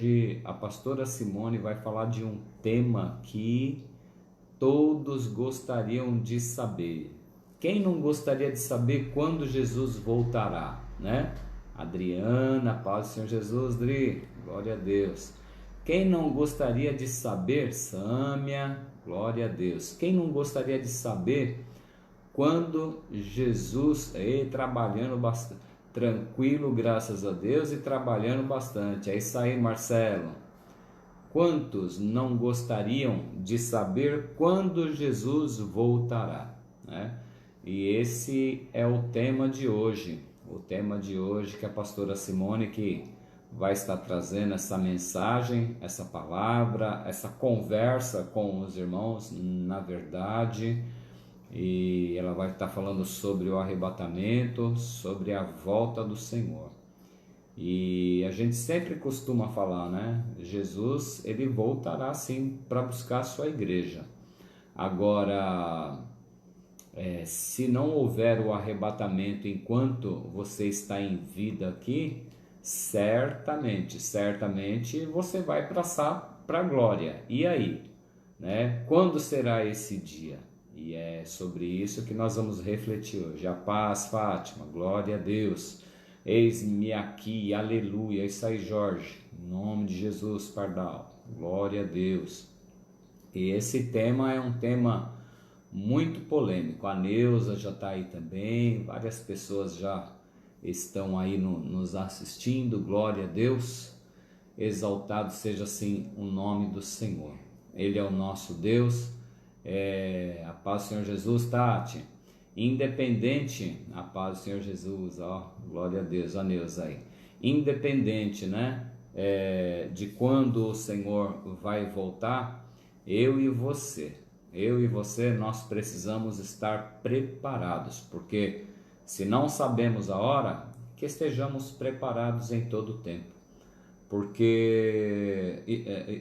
Hoje a pastora Simone vai falar de um tema que todos gostariam de saber. Quem não gostaria de saber quando Jesus voltará, né? Adriana, paz do Senhor Jesus, Dri, glória a Deus. Quem não gostaria de saber, Sâmia, glória a Deus. Quem não gostaria de saber quando Jesus, trabalhando bastante, tranquilo, graças a Deus, e trabalhando bastante. É isso aí, Marcelo. Quantos não gostariam de saber quando Jesus voltará, né? E esse é o tema de hoje. O tema de hoje que a pastora Simone que vai estar trazendo essa mensagem, essa palavra, essa conversa com os irmãos, na verdade, e ela vai estar falando sobre o arrebatamento, sobre a volta do Senhor. E a gente sempre costuma falar, né? Jesus, ele voltará sim para buscar a sua igreja. Agora, se não houver o arrebatamento enquanto você está em vida aqui, certamente você vai passar para a glória. E aí, né? Quando será esse dia? E é sobre isso que nós vamos refletir hoje. A paz, Fátima, glória a Deus. Eis-me aqui, aleluia. Isso aí, Jorge, em nome de Jesus, Pardal, glória a Deus. E esse tema é um tema muito polêmico. A Neuza já está aí também, várias pessoas já estão aí nos assistindo, glória a Deus. Exaltado seja assim o nome do Senhor. Ele é o nosso Deus. A paz do Senhor Jesus, Tati. Independente, a paz do Senhor Jesus, ó, glória a Deus, a Neuza aí. Independente, né, de quando o Senhor vai voltar, eu e você, nós precisamos estar preparados, porque se não sabemos a hora, que estejamos preparados em todo o tempo. Porque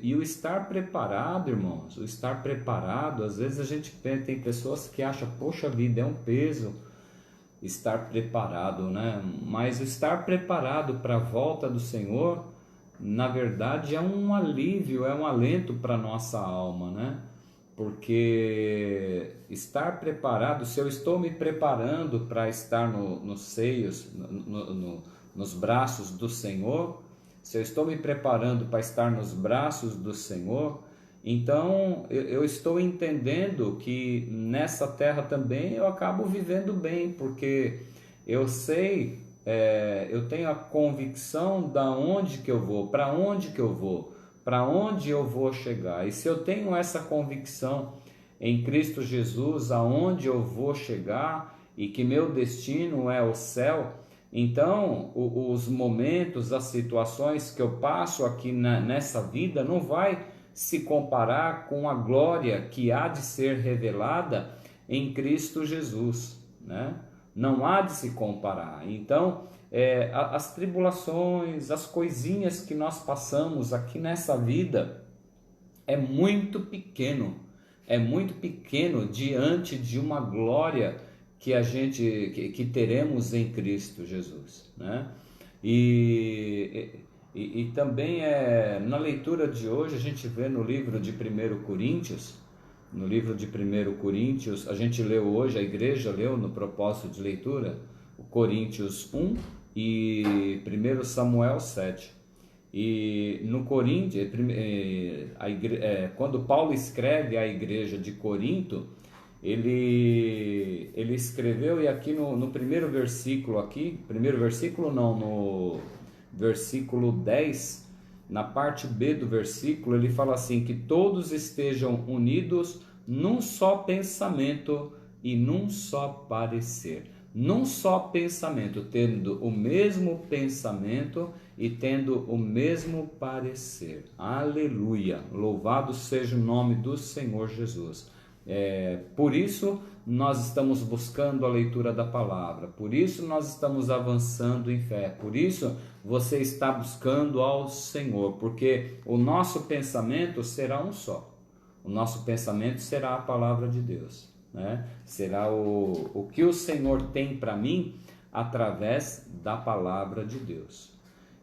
e o estar preparado, irmãos, o estar preparado, às vezes a gente tem pessoas que acham, poxa vida, é um peso estar preparado, né? Mas o estar preparado para a volta do Senhor, na verdade, é um alívio, é um alento para a nossa alma, né? Porque estar preparado, se eu estou me preparando para estar nos seios, nos braços do Senhor, se eu estou me preparando para estar nos braços do Senhor, então eu estou entendendo que nessa terra também eu acabo vivendo bem, porque eu sei, eu tenho a convicção da onde que eu vou, para onde que eu vou, para onde eu vou chegar. E se eu tenho essa convicção em Cristo Jesus, aonde eu vou chegar e que meu destino é o céu, então os momentos, as situações que eu passo aqui nessa vida não vai se comparar com a glória que há de ser revelada em Cristo Jesus, né? Não há de se comparar. Então, as tribulações, as coisinhas que nós passamos aqui nessa vida é muito pequeno diante de uma glória que a gente que teremos em Cristo Jesus, né? E também na leitura de hoje a gente vê no livro de 1 Coríntios, a gente leu hoje, a igreja leu no propósito de leitura, o Coríntios 1 e 1 Samuel 7. E no Coríntios, quando Paulo escreve à igreja de Corinto, ele escreveu, e aqui no primeiro versículo no versículo 10, na parte B do versículo, ele fala assim, que todos estejam unidos num só pensamento e num só parecer. Num só pensamento, tendo o mesmo pensamento e tendo o mesmo parecer. Aleluia! Louvado seja o nome do Senhor Jesus. Por isso nós estamos buscando a leitura da palavra, por isso nós estamos avançando em fé, por isso você está buscando ao Senhor, porque o nosso pensamento será um só, o nosso pensamento será a palavra de Deus, né? Será o que o Senhor tem para mim através da palavra de Deus.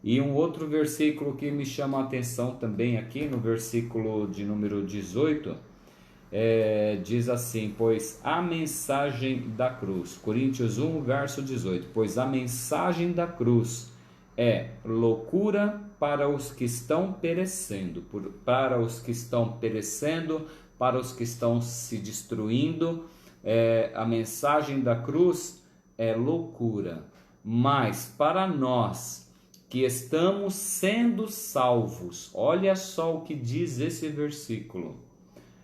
E um outro versículo que me chama a atenção também aqui, no versículo de número 18, diz assim: pois a mensagem da cruz, Coríntios 1, verso 18, pois a mensagem da cruz é loucura para os que estão perecendo, para os que estão perecendo, para os que estão se destruindo. A mensagem da cruz é loucura, mas para nós que estamos sendo salvos, olha só o que diz esse versículo.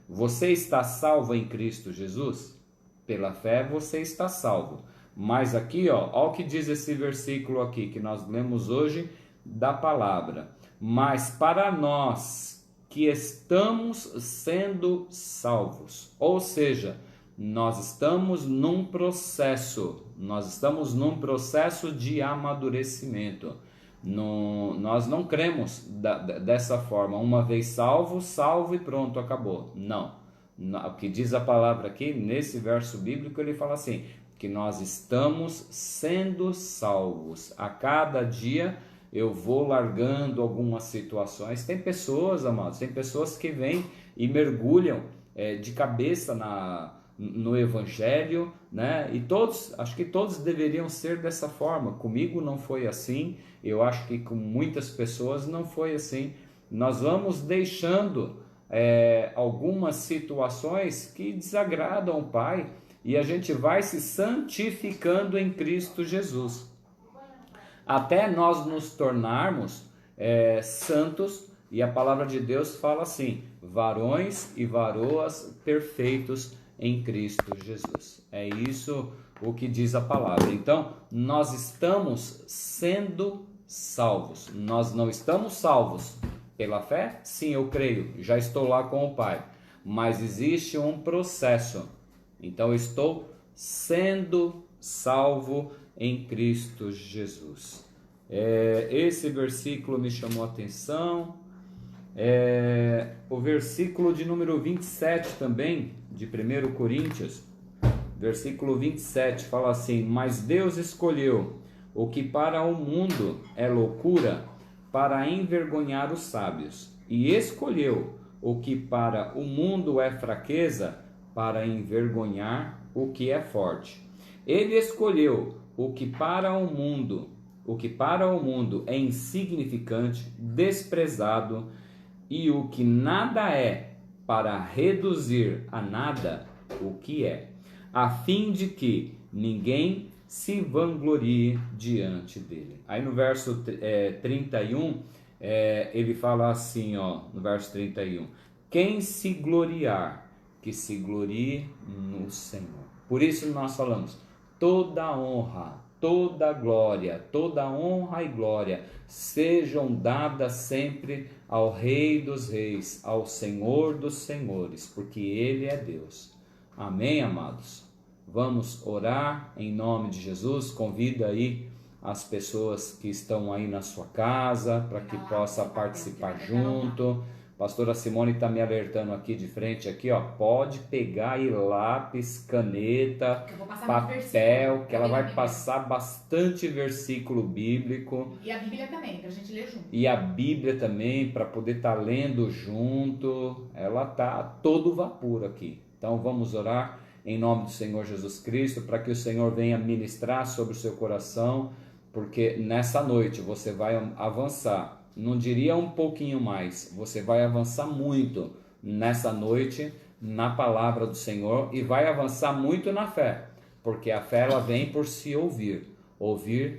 Você está salvo em Cristo Jesus? Pela fé você está salvo. Mas aqui, olha o que diz esse versículo aqui, que nós lemos hoje da palavra. Mas para nós que estamos sendo salvos, ou seja, nós estamos num processo de amadurecimento. Nós não cremos dessa forma, uma vez salvo, salvo e pronto, acabou. Não. O que diz a palavra aqui, nesse verso bíblico, ele fala assim, que nós estamos sendo salvos. A cada dia eu vou largando algumas situações. Tem pessoas, amados, tem pessoas que vêm e mergulham de cabeça no Evangelho, né? E acho que todos deveriam ser dessa forma. Comigo não foi assim, eu acho que com muitas pessoas não foi assim. Nós vamos deixando algumas situações que desagradam o Pai e a gente vai se santificando em Cristo Jesus, até nós nos tornarmos santos. E a palavra de Deus fala assim: varões e varoas perfeitos em Cristo Jesus. É isso o que diz a palavra. Então, nós estamos sendo salvos. Nós não estamos salvos pela fé? Sim, eu creio, já estou lá com o Pai. Mas existe um processo. Então, eu estou sendo salvo em Cristo Jesus. Esse versículo me chamou a atenção. O versículo de número 27 também, de 1 Coríntios, versículo 27, fala assim: mas Deus escolheu o que para o mundo é loucura, para envergonhar os sábios, e escolheu o que para o mundo é fraqueza, para envergonhar o que é forte. Ele escolheu o que para o mundo é insignificante, desprezado, e o que nada é, para reduzir a nada o que é, a fim de que ninguém se vanglorie diante dele. Aí no verso 31, ele fala assim, no verso 31, quem se gloriar, que se glorie no Senhor. Por isso nós falamos, toda honra, toda glória, toda honra e glória sejam dadas sempre ao Rei dos Reis, ao Senhor dos Senhores, porque Ele é Deus. Amém, amados? Vamos orar em nome de Jesus. Convida aí as pessoas que estão aí na sua casa para que possa participar junto. Pastora Simone está me alertando aqui de frente, aqui, pode pegar aí lápis, caneta, papel, que ela vai passar bastante versículo bíblico. E a Bíblia também, para a gente ler junto. E a Bíblia também, para poder estar lendo junto. Ela está a todo vapor aqui. Então vamos orar em nome do Senhor Jesus Cristo, para que o Senhor venha ministrar sobre o seu coração, porque nessa noite você vai avançar. Não diria um pouquinho mais, você vai avançar muito nessa noite na palavra do Senhor e vai avançar muito na fé, porque a fé ela vem por se ouvir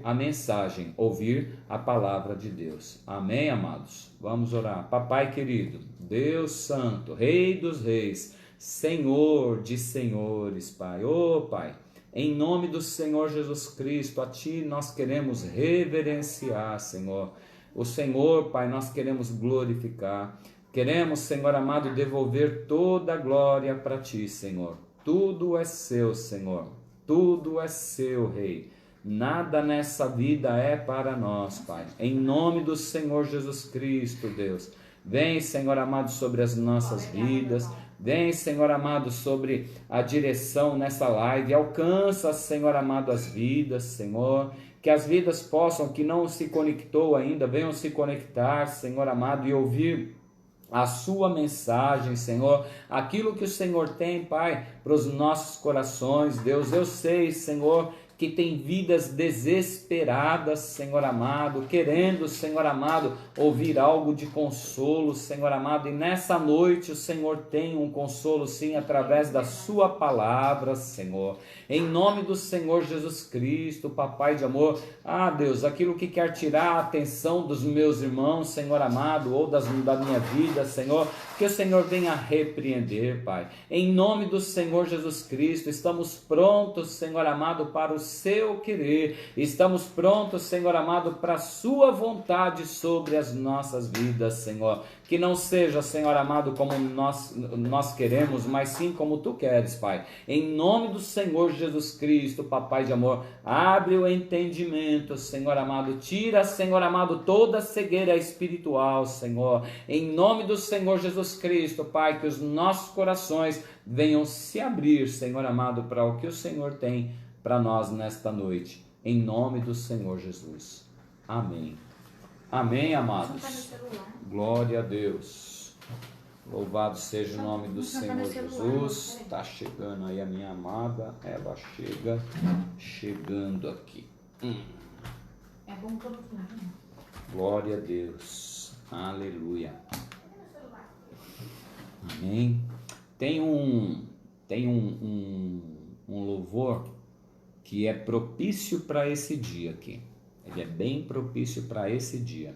a mensagem, ouvir a palavra de Deus. Amém, amados? Vamos orar. Papai querido, Deus santo, Rei dos reis, Senhor de senhores, Pai. Pai, em nome do Senhor Jesus Cristo, a Ti nós queremos reverenciar, Senhor. O Senhor, Pai, nós queremos glorificar. Queremos, Senhor amado, devolver toda a glória para Ti, Senhor. Tudo é Seu, Senhor. Tudo é Seu, Rei. Nada nessa vida é para nós, Pai. Em nome do Senhor Jesus Cristo, Deus. Vem, Senhor amado, sobre as nossas vidas. Vem, Senhor amado, sobre a direção nessa live. Alcança, Senhor amado, as vidas, Senhor. que as vidas possam, que não se conectou ainda, venham se conectar, Senhor amado, e ouvir a sua mensagem, Senhor, aquilo que o Senhor tem, Pai, para os nossos corações, Deus. Eu sei, Senhor, que tem vidas desesperadas, Senhor amado, querendo, Senhor amado, ouvir algo de consolo, Senhor amado, e nessa noite o Senhor tem um consolo, sim, através da sua palavra, Senhor, em nome do Senhor Jesus Cristo, Papai de amor. Deus, aquilo que quer tirar a atenção dos meus irmãos, Senhor amado, ou da minha vida, Senhor, que o Senhor venha repreender, Pai, em nome do Senhor Jesus Cristo. Estamos prontos, Senhor amado, para o seu querer, estamos prontos, Senhor amado, para a sua vontade sobre as nossas vidas, Senhor, que não seja, Senhor amado, como nós queremos, mas sim como tu queres, Pai, em nome do Senhor Jesus Cristo, Papai de amor. Abre o entendimento, Senhor amado, tira, Senhor amado, toda a cegueira espiritual, Senhor, em nome do Senhor Jesus Cristo, Pai, que os nossos corações venham se abrir, Senhor amado, para o que o Senhor tem para nós nesta noite, em nome do Senhor Jesus. Amém. Amém, amados. Glória a Deus. Louvado seja o nome do Senhor Jesus. Está chegando aí a minha amada. Ela chegando aqui. É bom colocar. Glória a Deus. Aleluia. Amém. Tem um louvor que é propício para esse dia aqui. Ele é bem propício para esse dia.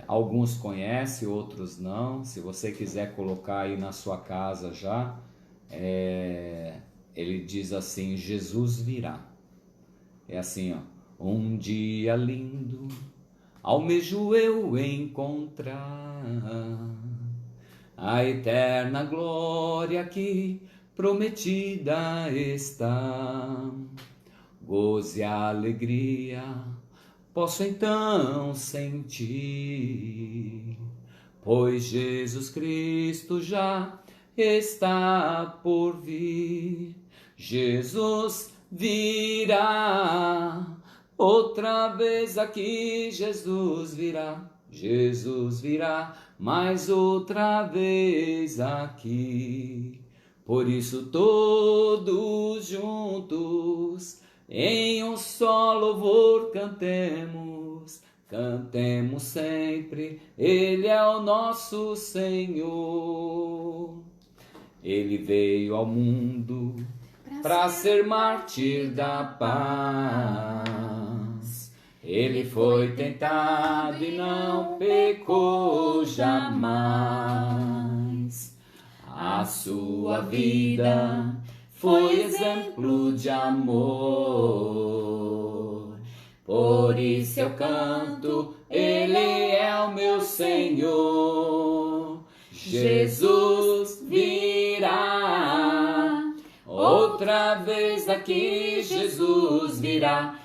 Alguns conhecem, outros não. Se você quiser colocar aí na sua casa já, ele diz assim: Jesus virá. É assim, ó. Um dia lindo, almejo eu encontrar a eterna glória que prometida está. Gozo e alegria posso então sentir, pois Jesus Cristo já está por vir. Jesus virá outra vez aqui, Jesus virá mais outra vez aqui. Por isso todos juntos em um só louvor cantemos, cantemos sempre, Ele é o nosso Senhor. Ele veio ao mundo para ser mártir da paz. Ele foi tentado e não pecou jamais. A sua vida foi exemplo de amor. Por isso eu canto, Ele é o meu Senhor. Jesus virá outra vez aqui, Jesus virá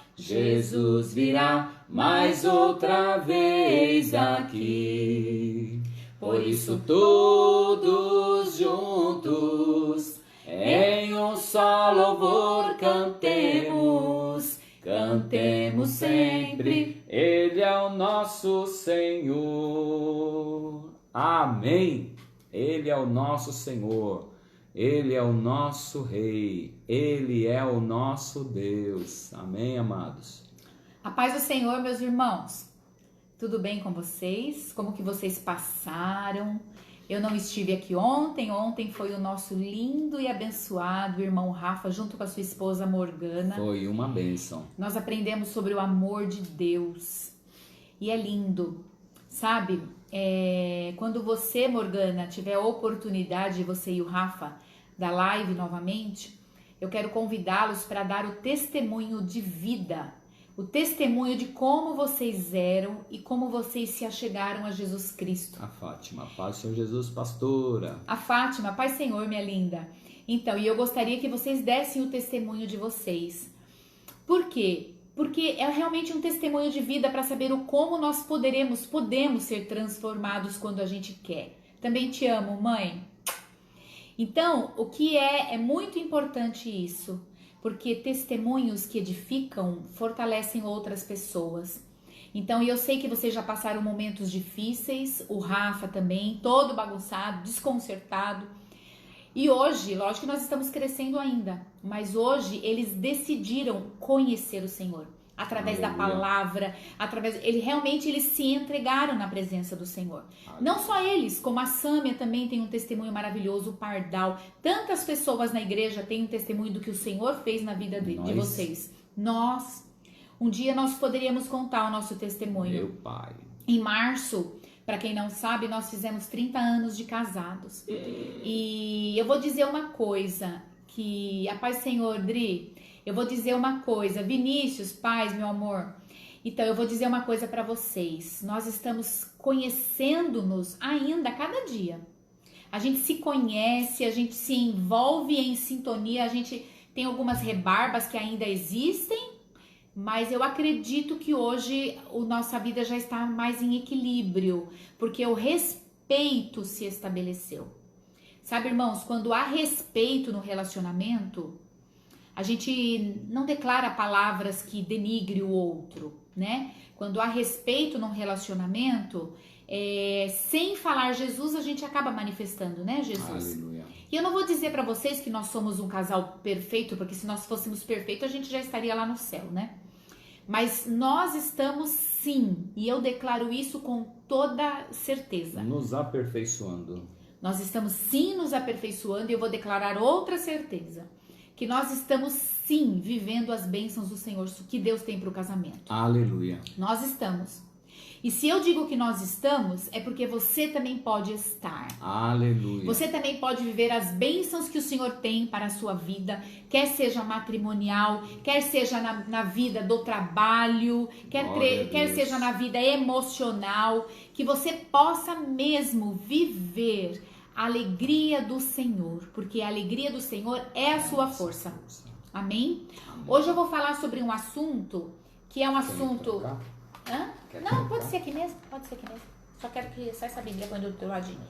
mais outra vez aqui. Por isso todos juntos em um só louvor cantemos, cantemos sempre, Ele é o nosso Senhor. Amém. Ele é o nosso Senhor, Ele é o nosso Rei, Ele é o nosso Deus. Amém, amados? A paz do Senhor, meus irmãos. Tudo bem com vocês? Como que vocês passaram? Eu não estive aqui ontem. Ontem foi o nosso lindo e abençoado irmão Rafa, junto com a sua esposa Morgana. Foi uma bênção. Nós aprendemos sobre o amor de Deus. E é lindo, sabe? Quando você, Morgana, tiver a oportunidade, você e o Rafa, da live novamente, eu quero convidá-los para dar o testemunho de vida. O testemunho de como vocês eram e como vocês se achegaram a Jesus Cristo. A Fátima, paz Senhor Jesus, pastora. A Fátima, paz Senhor, minha linda. Então, e eu gostaria que vocês dessem o testemunho de vocês. Por quê? Porque é realmente um testemunho de vida para saber o como nós podemos ser transformados quando a gente quer. Também te amo, mãe. Então, o que é muito importante isso. porque testemunhos que edificam fortalecem outras pessoas. Então, eu sei que vocês já passaram momentos difíceis, o Rafa também, todo bagunçado, desconcertado. E hoje, lógico que nós estamos crescendo ainda, mas hoje eles decidiram conhecer o Senhor. Através da palavra, eles se entregaram na presença do Senhor. Não só eles, como a Sâmia também tem um testemunho maravilhoso, o Pardal. Tantas pessoas na igreja têm um testemunho do que o Senhor fez na vida de vocês. Um dia nós poderíamos contar o nosso testemunho. Meu pai. Em março, para quem não sabe, nós fizemos 30 anos de casados. E eu vou dizer uma coisa, que a paz do Senhor, Dri, eu vou dizer uma coisa, Vinícius, paz, meu amor. Então, eu vou dizer uma coisa para vocês. Nós estamos conhecendo-nos ainda a cada dia. A gente se conhece, a gente se envolve em sintonia, a gente tem algumas rebarbas que ainda existem, mas eu acredito que hoje a nossa vida já está mais em equilíbrio, porque o respeito se estabeleceu. Sabe, irmãos, quando há respeito no relacionamento, a gente não declara palavras que denigre o outro, né? Quando há respeito num relacionamento, sem falar Jesus, a gente acaba manifestando, né, Jesus? Aleluia. E eu não vou dizer para vocês que nós somos um casal perfeito, porque se nós fôssemos perfeitos, a gente já estaria lá no céu, né? Mas nós estamos sim, e eu declaro isso com toda certeza. Nos aperfeiçoando. Nós estamos sim nos aperfeiçoando, e eu vou declarar outra certeza. Que nós estamos sim vivendo as bênçãos do Senhor que Deus tem para o casamento. Aleluia. Nós estamos. E se eu digo que nós estamos, é porque você também pode estar. Aleluia. Você também pode viver as bênçãos que o Senhor tem para a sua vida, quer seja matrimonial, quer seja na vida do trabalho, quer seja na vida emocional, que você possa mesmo viver a alegria do Senhor, porque a alegria do Senhor é a sua força. Amém? Hoje eu vou falar sobre um assunto que é um assunto... Não, pode ser aqui mesmo, Só quero que essa Bíblia põe do teu ladinho.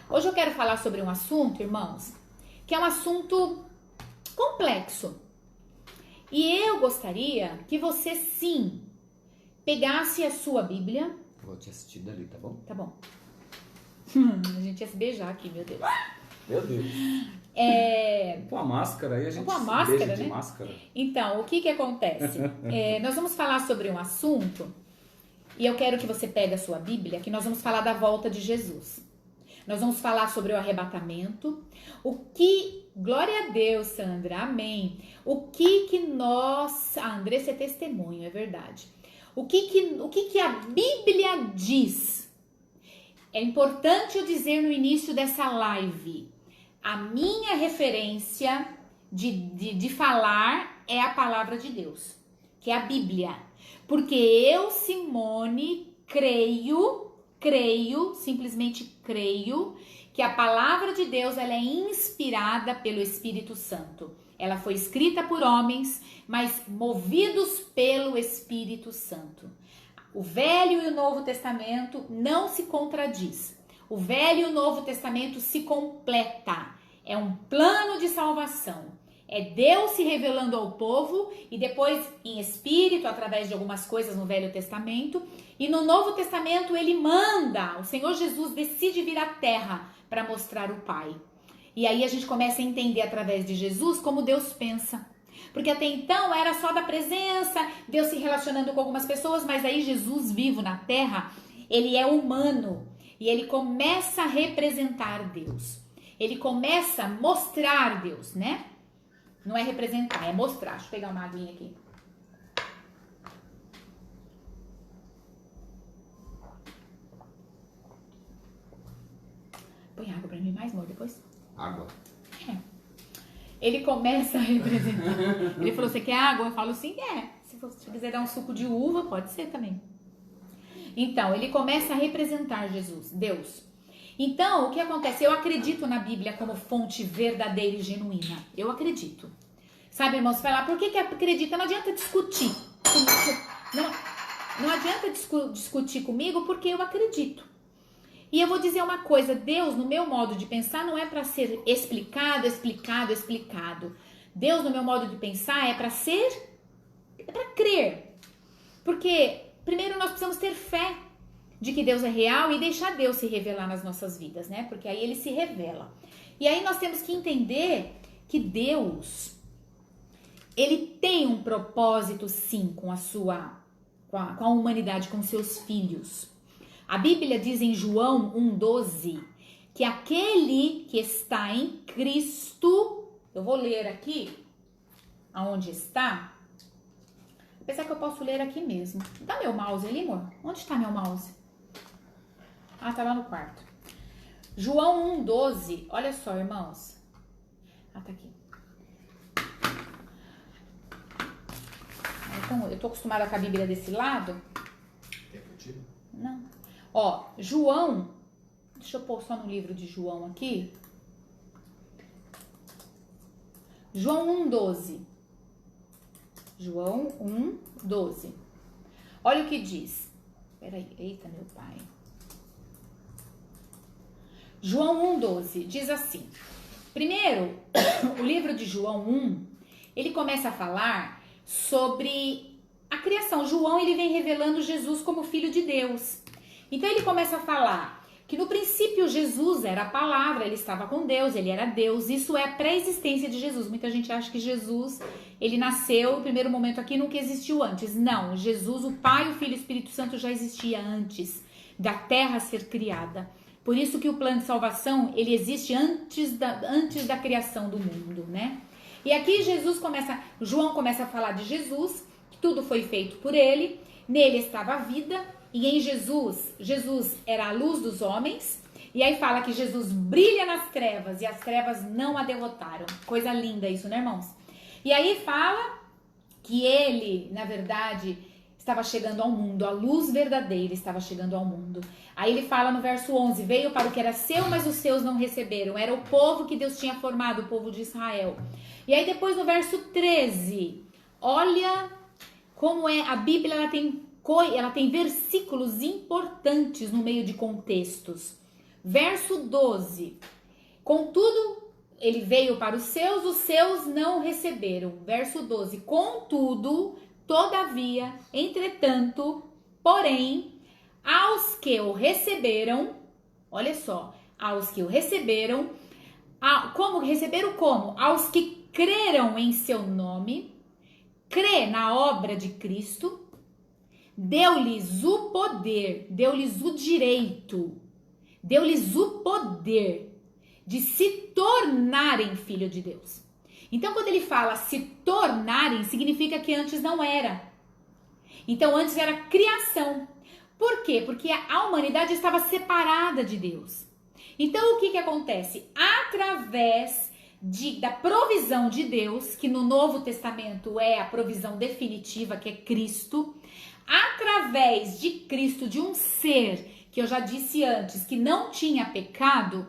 Hoje eu quero falar sobre um assunto, irmãos, que é um assunto complexo. E eu gostaria que você, sim, pegasse a sua Bíblia. Vou te assistir dali, tá bom? Tá bom. A gente ia se beijar aqui, meu Deus. Meu Deus. Com a máscara aí, a gente beija de máscara. Então, o que acontece? Nós vamos falar sobre um assunto, e eu quero que você pegue a sua Bíblia, que nós vamos falar da volta de Jesus. Nós vamos falar sobre o arrebatamento. Glória a Deus, Sandra, amém. A Andressa é testemunho, é verdade. O que a Bíblia diz? É importante eu dizer no início dessa live, a minha referência de falar é a palavra de Deus, que é a Bíblia. Porque eu, Simone, simplesmente creio, que a palavra de Deus ela é inspirada pelo Espírito Santo. Ela foi escrita por homens, mas movidos pelo Espírito Santo. O Velho e o Novo Testamento não se contradiz. O Velho e o Novo Testamento se completa. É um plano de salvação. É Deus se revelando ao povo e depois em espírito, através de algumas coisas no Velho Testamento. E no Novo Testamento ele manda, o Senhor Jesus decide vir à terra para mostrar o Pai. E aí a gente começa a entender através de Jesus como Deus pensa. Porque até então era só da presença, Deus se relacionando com algumas pessoas, mas aí Jesus vivo na terra, ele é humano e ele começa a representar Deus. Ele começa a mostrar Deus, né? Não é representar, é mostrar. Deixa eu pegar uma aguinha aqui. Põe água pra mim mais, amor, depois. Água. Ele começa a representar. Ele falou, você quer água? Eu falo, sim, Se você quiser dar um suco de uva, pode ser também. Então, ele começa a representar Jesus, Deus. Então, o que acontece? Eu acredito na Bíblia como fonte verdadeira e genuína. Eu acredito. Sabe, irmãos, vai lá, por que acredita? Não adianta discutir. Não adianta discutir comigo, porque eu acredito. E eu vou dizer uma coisa, Deus, no meu modo de pensar, não é para ser explicado. Deus, no meu modo de pensar, é para crer. Porque primeiro nós precisamos ter fé de que Deus é real e deixar Deus se revelar nas nossas vidas, né? Porque aí ele se revela. E aí nós temos que entender que Deus, ele tem um propósito sim com a humanidade, com seus filhos. A Bíblia diz em João 1,12 que aquele que está em Cristo, eu vou ler aqui aonde está, apesar que eu posso ler aqui mesmo. Dá meu mouse ali, amor? Onde está meu mouse? Ah, tá lá no quarto. João 1,12, olha só, irmãos. Ah, tá aqui. Então, eu tô acostumada com a Bíblia desse lado. Quer curtir? Não. Ó, João, deixa eu pôr só no livro de João aqui. João 1,12. João 1,12. Olha o que diz. Peraí, eita meu pai. João 1,12 diz assim. Primeiro, o livro de João 1, ele começa a falar sobre a criação. João, ele vem revelando Jesus como filho de Deus. Então ele começa a falar que no princípio Jesus era a palavra, ele estava com Deus, ele era Deus. Isso é a pré-existência de Jesus. Muita gente acha que Jesus, ele nasceu no primeiro momento aqui, nunca existiu antes. Não, Jesus, o Pai, o Filho e o Espírito Santo já existia antes da terra ser criada. Por isso que o plano de salvação, ele existe antes da criação do mundo, né? E aqui João começa a falar de Jesus, que tudo foi feito por ele, nele estava a vida, e em Jesus era a luz dos homens, e aí fala que Jesus brilha nas trevas, e as trevas não a derrotaram. Coisa linda isso, né, irmãos? E aí fala que ele, na verdade, estava chegando ao mundo, a luz verdadeira estava chegando ao mundo. Aí ele fala no verso 11, veio para o que era seu, mas os seus não receberam. Era o povo que Deus tinha formado, o povo de Israel. E aí depois no verso 13, olha como é a Bíblia, ela tem versículos importantes no meio de contextos. Verso 12, contudo, ele veio para os seus não receberam. Verso 12, contudo, todavia, entretanto, porém, aos que o receberam, olha só, aos que o receberam, como receberam como? Aos que creram em seu nome, crê na obra de Cristo, deu-lhes o poder, deu-lhes o direito, deu-lhes o poder de se tornarem filho de Deus. Então, quando ele fala se tornarem, significa que antes não era. Então, antes era criação. Por quê? Porque a humanidade estava separada de Deus. Então, o que acontece? Através da provisão de Deus, que no Novo Testamento é a provisão definitiva, que é Cristo, através de Cristo, de um ser, que eu já disse antes, que não tinha pecado,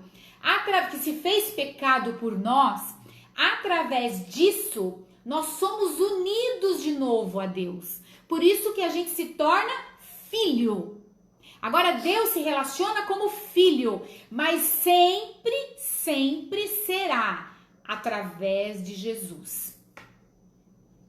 que se fez pecado por nós, através disso, nós somos unidos de novo a Deus. Por isso que a gente se torna filho. Agora, Deus se relaciona como filho, mas sempre será através de Jesus.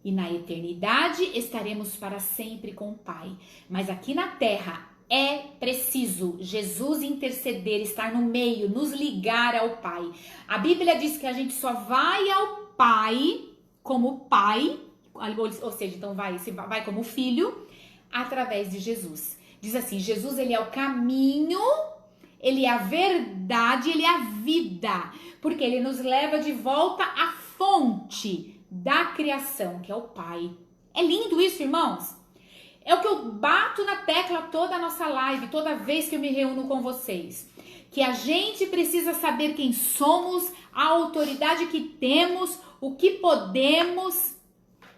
E na eternidade estaremos para sempre com o Pai. Mas aqui na terra é preciso Jesus interceder, estar no meio, nos ligar ao Pai. A Bíblia diz que a gente só vai ao Pai como Pai, ou seja, então vai como filho, através de Jesus. Diz assim, Jesus, ele é o caminho, ele é a verdade, ele é a vida, porque ele nos leva de volta à fonte da criação, que é o Pai. É lindo isso, irmãos? É o que eu bato na tecla toda a nossa live, toda vez que eu me reúno com vocês. Que a gente precisa saber quem somos, a autoridade que temos, o que podemos,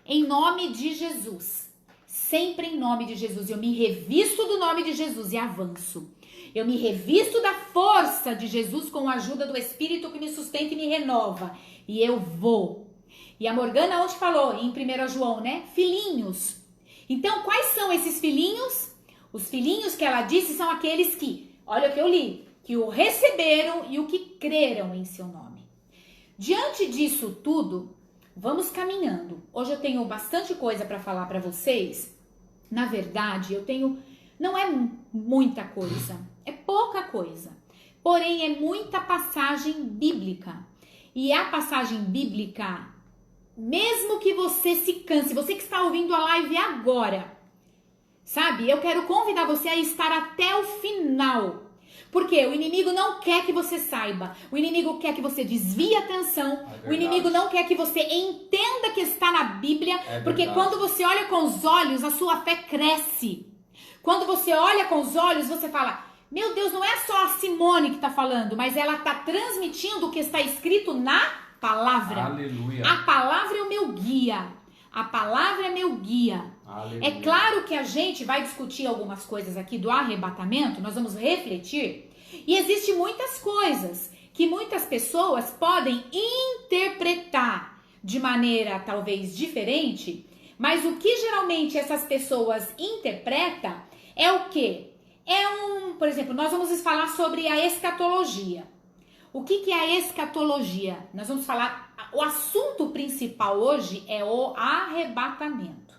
em nome de Jesus. Sempre em nome de Jesus. Eu me revisto do nome de Jesus e avanço. Eu me revisto da força de Jesus com a ajuda do Espírito que me sustenta e me renova. E eu vou. E a Morgana ontem falou em 1 João, né? Filhinhos. Então, quais são esses filhinhos? Os filhinhos que ela disse são aqueles que, olha o que eu li, que o receberam e o que creram em seu nome. Diante disso tudo, vamos caminhando. Hoje eu tenho bastante coisa para falar para vocês. Na verdade, não é muita coisa, é pouca coisa. Porém, é muita passagem bíblica. E a passagem bíblica, mesmo que você se canse, você que está ouvindo a live agora, sabe? Eu quero convidar você a estar até o final. Porque o inimigo não quer que você saiba. O inimigo quer que você desvie a atenção. O inimigo não quer que você entenda que está na Bíblia. Porque quando você olha com os olhos, a sua fé cresce. Quando você olha com os olhos, você fala... Meu Deus, não é só a Simone que está falando, mas ela está transmitindo o que está escrito na palavra. Aleluia. A palavra é o meu guia. A palavra é meu guia. Aleluia. É claro que a gente vai discutir algumas coisas aqui do arrebatamento, nós vamos refletir. E existem muitas coisas que muitas pessoas podem interpretar de maneira talvez diferente, mas o que geralmente essas pessoas interpretam é o quê? Por exemplo, nós vamos falar sobre a escatologia. O que é a escatologia? Nós vamos falar, o assunto principal hoje é o arrebatamento.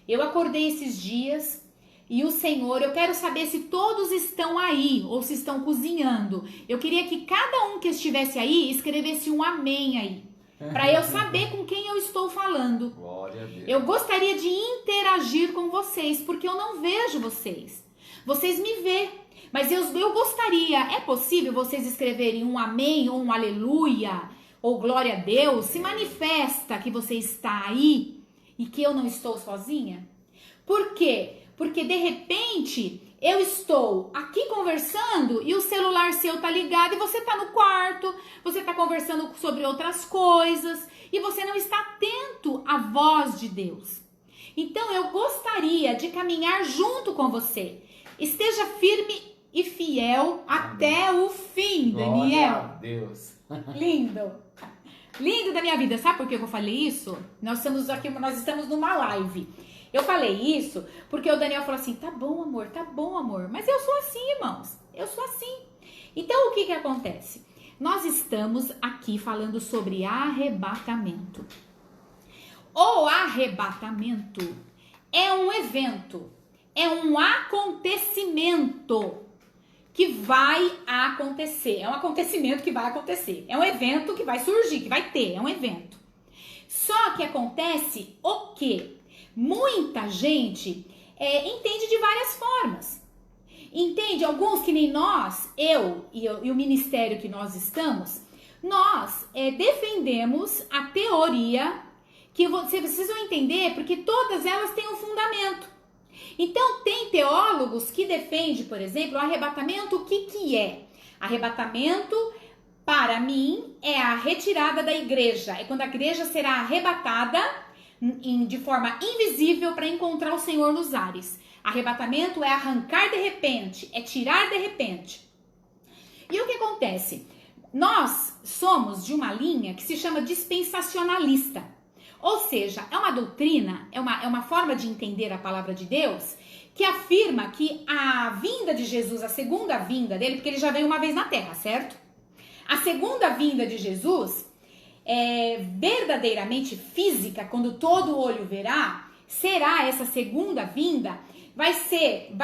Eu acordei esses dias e o Senhor, eu quero saber se todos estão aí ou se estão cozinhando. Eu queria que cada um que estivesse aí escrevesse um amém aí, para eu saber com quem eu estou falando. Glória a Deus. Eu gostaria de interagir com vocês, porque eu não vejo vocês. Vocês me vê, mas eu gostaria, é possível vocês escreverem um amém ou um aleluia ou glória a Deus? Se manifesta que você está aí e que eu não estou sozinha? Por quê? Porque de repente eu estou aqui conversando e o celular seu tá ligado e você tá no quarto, você tá conversando sobre outras coisas e você não está atento à voz de Deus. Então eu gostaria de caminhar junto com você. Esteja firme e fiel até o fim, Daniel. Glória a Deus. Lindo. Lindo da minha vida. Sabe por que eu falei isso? Nós estamos numa live. Eu falei isso porque o Daniel falou assim, tá bom, amor. Mas eu sou assim, irmãos. Eu sou assim. Então, o que acontece? Nós estamos aqui falando sobre arrebatamento. O arrebatamento é um evento. É um acontecimento que vai acontecer. É um acontecimento que vai acontecer. É um evento que vai surgir, que vai ter. É um evento. Só que acontece o quê? Muita gente entende de várias formas. Entende? Alguns que nem nós, eu e o ministério que nós estamos, nós defendemos a teoria que vocês precisam entender, porque todas elas têm um fundamento. Então, tem teólogos que defendem, por exemplo, o arrebatamento. O que é? Arrebatamento, para mim, é a retirada da igreja. É quando a igreja será arrebatada de forma invisível para encontrar o Senhor nos ares. Arrebatamento é arrancar de repente, é tirar de repente. E o que acontece? Nós somos de uma linha que se chama dispensacionalista. Ou seja, é uma doutrina, é uma forma de entender a palavra de Deus que afirma que a vinda de Jesus, a segunda vinda dele, porque ele já veio uma vez na terra, certo? A segunda vinda de Jesus é verdadeiramente física, quando todo olho verá, será essa segunda vinda, vai ser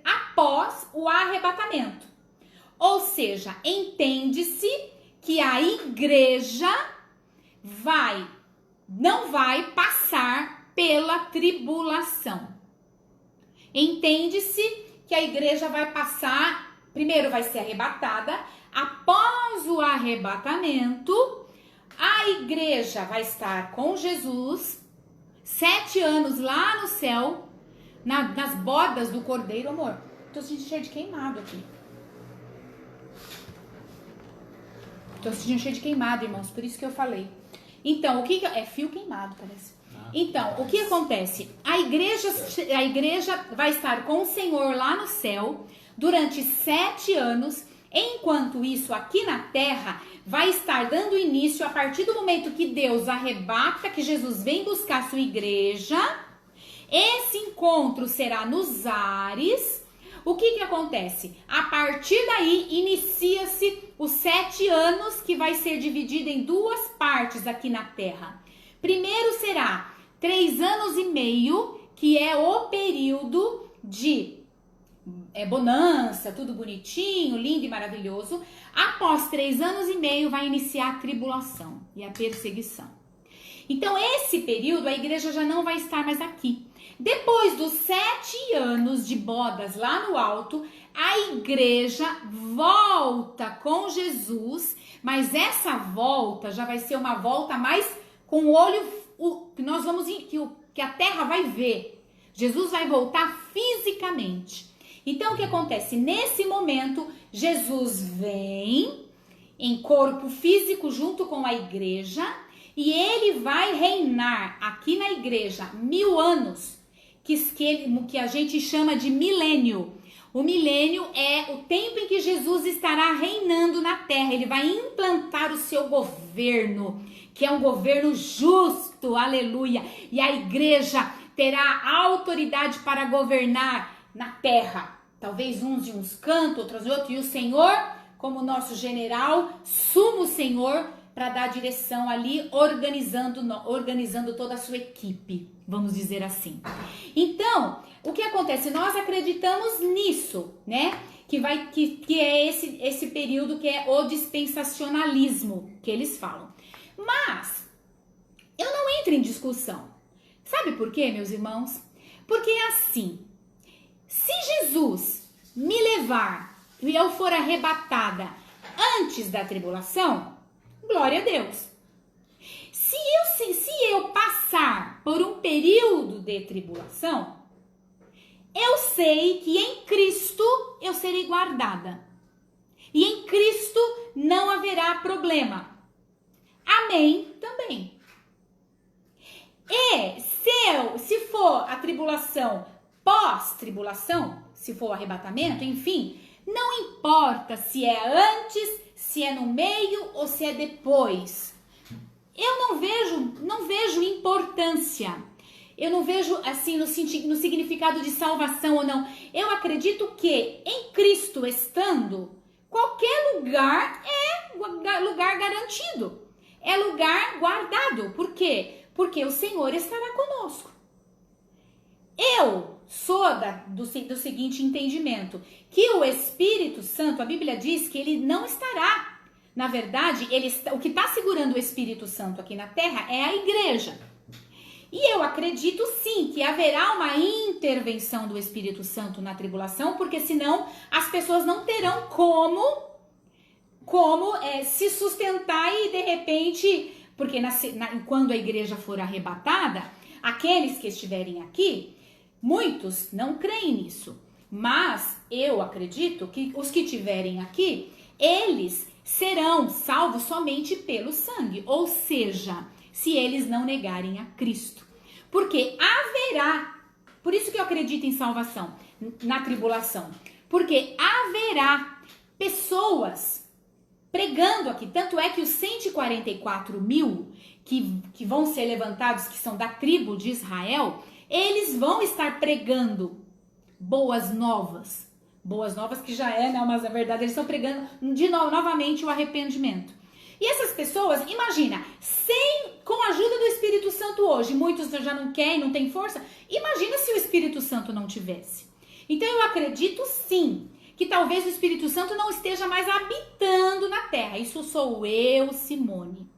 após o arrebatamento. Ou seja, entende-se que a igreja não vai passar pela tribulação. Entende-se que a igreja vai passar, primeiro vai ser arrebatada, após o arrebatamento, a igreja vai estar com Jesus 7 anos lá no céu, nas bodas do Cordeiro. Amor, tô sentindo cheio de queimado aqui. Tô sentindo cheio de queimado, irmãos, por isso que eu falei. Então, o que é fio queimado, parece. Então, o que acontece? A igreja vai estar com o Senhor lá no céu durante 7 anos, enquanto isso aqui na terra vai estar dando início a partir do momento que Deus arrebata, que Jesus vem buscar a sua igreja. Esse encontro será nos ares, o que acontece? A partir daí, inicia-se os 7 anos, que vai ser dividido em 2 partes aqui na Terra. Primeiro será 3 anos e meio, que é o período de bonança, tudo bonitinho, lindo e maravilhoso. Após 3 anos e meio vai iniciar a tribulação e a perseguição. Então esse período a igreja já não vai estar mais aqui. Depois dos 7 anos de bodas lá no alto, a igreja volta com Jesus, mas essa volta já vai ser uma volta mais com o olho que nós vamos que a terra vai ver. Jesus vai voltar fisicamente. Então, o que acontece? Nesse momento, Jesus vem em corpo físico junto com a igreja e ele vai reinar aqui na igreja 1000 anos, que a gente chama de milênio. O milênio é o tempo em que Jesus estará reinando na terra. Ele vai implantar o seu governo, que é um governo justo, aleluia. E a igreja terá autoridade para governar na terra, talvez uns de uns cantos, outros de outros, e o Senhor, como nosso general, sumo Senhor, para dar direção ali, organizando toda a sua equipe, vamos dizer assim. Então, o que acontece? Nós acreditamos nisso, né? Que é esse período que é o dispensacionalismo, que eles falam. Mas, eu não entro em discussão. Sabe por quê, meus irmãos? Porque é assim, se Jesus me levar e eu for arrebatada antes da tribulação, glória a Deus. Se eu passar por um período de tribulação, eu sei que em Cristo eu serei guardada. E em Cristo não haverá problema. Amém? Também. E se for a tribulação pós-tribulação, se for o arrebatamento, enfim, não importa se é antes, se é no meio ou se é depois. Eu não vejo importância. Eu não vejo assim no significado de salvação ou não. Eu acredito que em Cristo estando, qualquer lugar é lugar garantido. É lugar guardado. Por quê? Porque o Senhor estará conosco. Eu sou do seguinte entendimento, que o Espírito Santo, a Bíblia diz que ele não estará. Na verdade, o que está segurando o Espírito Santo aqui na terra é a igreja. E eu acredito sim que haverá uma intervenção do Espírito Santo na tribulação, porque senão as pessoas não terão como se sustentar e de repente, porque quando a igreja for arrebatada, aqueles que estiverem aqui, muitos não creem nisso, mas eu acredito que os que estiverem aqui, eles serão salvos somente pelo sangue, ou seja, se eles não negarem a Cristo. Porque haverá, por isso que eu acredito em salvação na tribulação, porque haverá pessoas pregando aqui, tanto é que os 144 mil que vão ser levantados, que são da tribo de Israel, eles vão estar pregando boas novas que já é, né? Mas na verdade eles estão pregando novamente o arrependimento. E essas pessoas, imagina, com a ajuda do Espírito Santo hoje, muitos já não querem, não têm força, imagina se o Espírito Santo não tivesse. Então eu acredito sim, que talvez o Espírito Santo não esteja mais habitando na terra. Isso sou eu, Simone.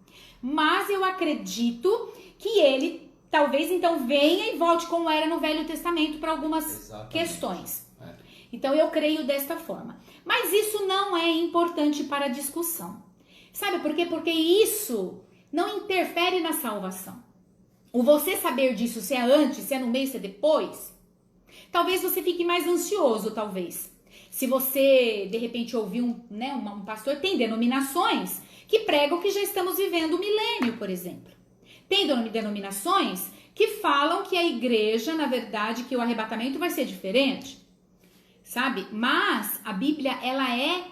Mas eu acredito que ele talvez então venha e volte como era no Velho Testamento para algumas questões. Então eu creio desta forma. Mas isso não é importante para a discussão. Sabe por quê? Porque isso não interfere na salvação. O você saber disso, se é antes, se é no meio, se é depois, talvez você fique mais ansioso, talvez. Se você, de repente, ouvir um pastor, tem denominações que pregam que já estamos vivendo o milênio, por exemplo. Tem denominações que falam que a igreja, na verdade, que o arrebatamento vai ser diferente, sabe? Mas a Bíblia, ela é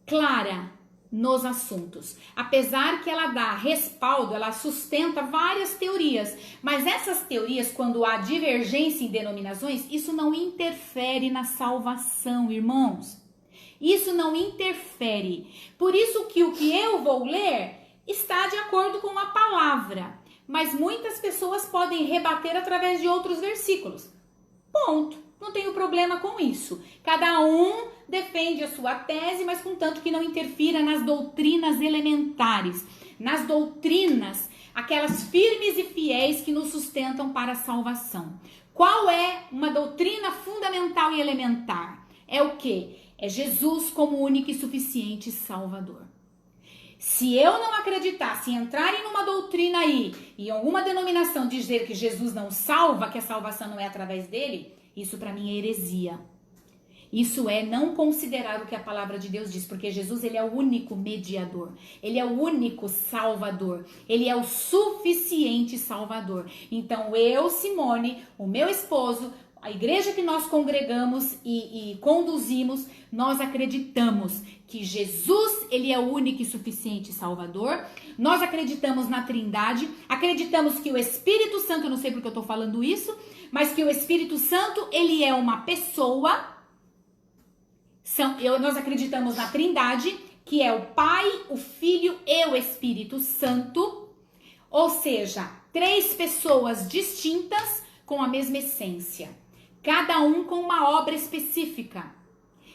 clara. nos assuntos. Apesar que ela dá respaldo, ela sustenta várias teorias, mas essas teorias, quando há divergência em denominações, isso não interfere na salvação, irmãos. Isso não interfere. Por isso que o que eu vou ler está de acordo com a palavra, mas muitas pessoas podem rebater através de outros versículos. Ponto. Não tenho problema com isso. Cada um defende a sua tese, mas contanto que não interfira nas doutrinas elementares, nas doutrinas, aquelas firmes e fiéis que nos sustentam para a salvação. Qual é uma doutrina fundamental e elementar? É o quê? É Jesus como único e suficiente Salvador. Se eu não acreditar, se entrarem numa doutrina aí, e alguma denominação dizer que Jesus não salva, que a salvação não é através dele, isso para mim é heresia. Isso é não considerar o que a palavra de Deus diz, porque Jesus, ele é o único mediador, ele é o único salvador, ele é o suficiente salvador. Então eu, Simone, o meu esposo, a igreja que nós congregamos e conduzimos, nós acreditamos que Jesus, ele é o único e suficiente Salvador. Nós acreditamos na Trindade, acreditamos que o Espírito Santo, eu não sei porque eu estou falando isso, mas que o Espírito Santo, ele é uma pessoa. Nós acreditamos na Trindade, que é o Pai, o Filho e o Espírito Santo. Ou seja, 3 pessoas distintas com a mesma essência. Cada um com uma obra específica.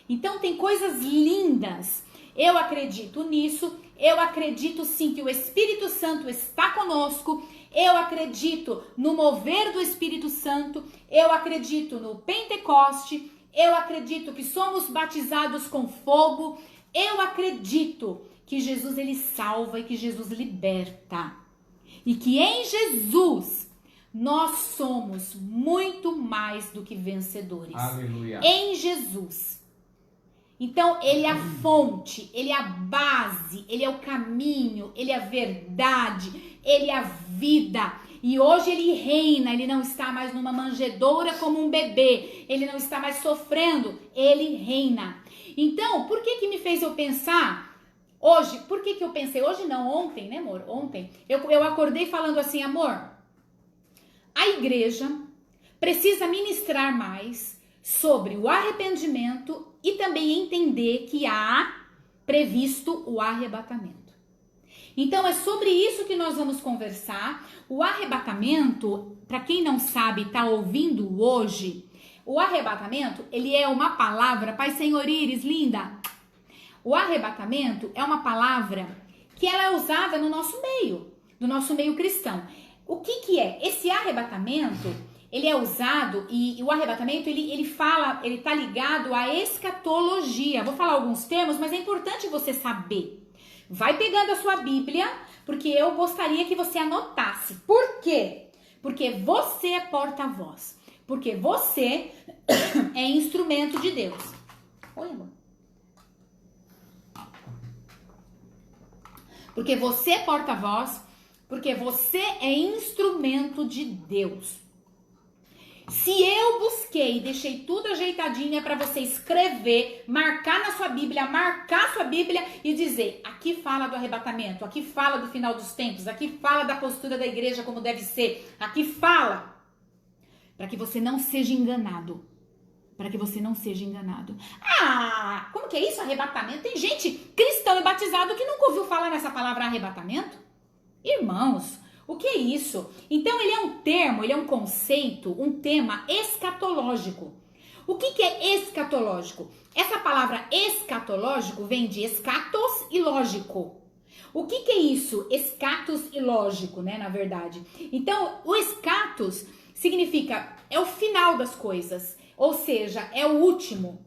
Então tem coisas lindas. Eu acredito nisso. Eu acredito sim que o Espírito Santo está conosco. Eu acredito no mover do Espírito Santo. Eu acredito no Pentecoste. Eu acredito que somos batizados com fogo. Eu acredito que Jesus, ele salva e que Jesus liberta. E que em Jesus nós somos muito mais do que vencedores. Aleluia. Em Jesus. Então, ele é a fonte, ele é a base, ele é o caminho, ele é a verdade, ele é a vida. E hoje ele reina, ele não está mais numa manjedoura como um bebê, ele não está mais sofrendo, ele reina. Então, por que me fez eu pensar hoje? Por que eu pensei? Hoje não, ontem, né, amor? Ontem. Eu acordei falando assim, amor, a igreja precisa ministrar mais sobre o arrependimento e também entender que há previsto o arrebatamento. Então é sobre isso que nós vamos conversar. O arrebatamento, para quem não sabe, está ouvindo hoje, o arrebatamento, ele é uma palavra, Pai Senhor Iris, linda. O arrebatamento é uma palavra que ela é usada no nosso meio cristão. O que é? Esse arrebatamento, ele é usado e o arrebatamento, ele tá ligado à escatologia. Vou falar alguns termos, mas é importante você saber. Vai pegando a sua Bíblia, porque eu gostaria que você anotasse. Por quê? Porque você é porta-voz. Porque você é instrumento de Deus. Oi, amor. Porque você é porta-voz, porque você é instrumento de Deus. Se eu busquei e deixei tudo ajeitadinho, é para você escrever, marcar na sua Bíblia, marcar sua Bíblia e dizer, aqui fala do arrebatamento, aqui fala do final dos tempos, aqui fala da postura da igreja como deve ser, aqui fala, para que você não seja enganado. Para que você não seja enganado. Ah, como que é isso, arrebatamento? Tem gente cristão e batizado que nunca ouviu falar nessa palavra arrebatamento? Irmãos, o que é isso? Então ele é um termo, ele é um conceito, um tema escatológico. O que é escatológico? Essa palavra escatológico vem de escatos e lógico. O que é isso? Escatos e lógico, né, na verdade. Então, o escatos significa, é o final das coisas, ou seja, é o último.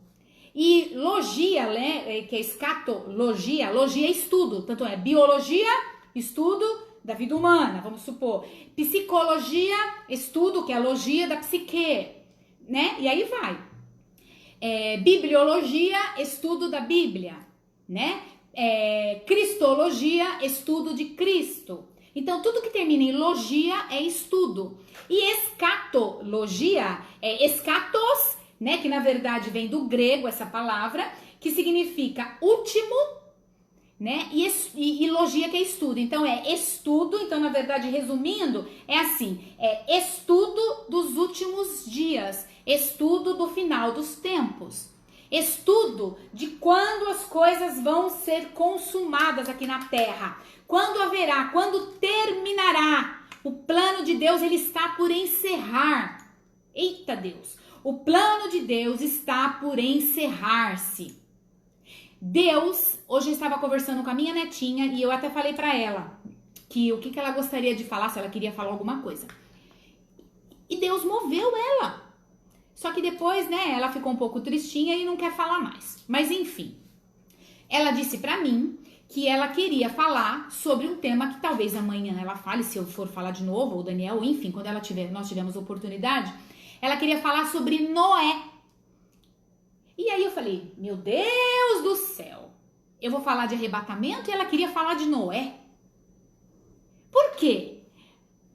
E logia, né, que é escatologia, logia é estudo, tanto é biologia, estudo da vida humana, vamos supor. Psicologia, estudo, que é a logia da psique, né? E aí vai. Bibliologia, estudo da Bíblia, né? Cristologia, estudo de Cristo. Então, tudo que termina em logia é estudo. E escatologia é escatos, né? Que na verdade vem do grego essa palavra, que significa último, né? E logia, que é estudo. Então é estudo, então na verdade, resumindo, é assim, é estudo dos últimos dias, estudo do final dos tempos, estudo de quando as coisas vão ser consumadas aqui na terra, quando haverá, quando terminará. O plano de Deus, ele está por encerrar. Eita Deus, o plano de Deus está por encerrar-se. Deus, hoje eu estava conversando com a minha netinha e eu até falei pra ela que o que ela gostaria de falar, se ela queria falar alguma coisa. E Deus moveu ela. Só que depois, né, ela ficou um pouco tristinha e não quer falar mais. Mas enfim, ela disse pra mim que ela queria falar sobre um tema que talvez amanhã ela fale, se eu for falar de novo, ou Daniel, enfim, quando nós tivermos oportunidade. Ela queria falar sobre Noé. E aí eu falei, meu Deus do céu, eu vou falar de arrebatamento e ela queria falar de Noé. Por quê?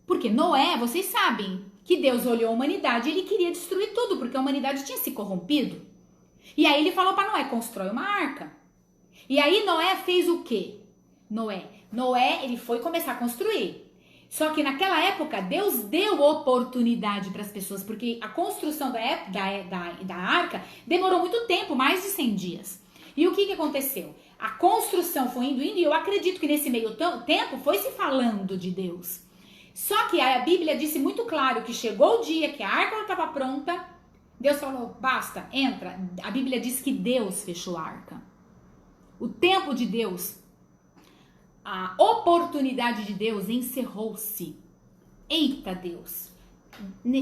Porque Noé, vocês sabem que Deus olhou a humanidade e ele queria destruir tudo, porque a humanidade tinha se corrompido. E aí ele falou para Noé, constrói uma arca. E aí Noé fez o quê? Noé, ele foi começar a construir. Só que naquela época, Deus deu oportunidade para as pessoas, porque a construção da arca demorou muito tempo, mais de 100 dias. E o que aconteceu? A construção foi indo, e eu acredito que nesse meio tempo foi se falando de Deus. Só que a Bíblia disse muito claro que chegou o dia que a arca estava pronta, Deus falou, basta, entra. A Bíblia diz que Deus fechou a arca. O tempo de Deus, a oportunidade de Deus encerrou-se. Eita Deus!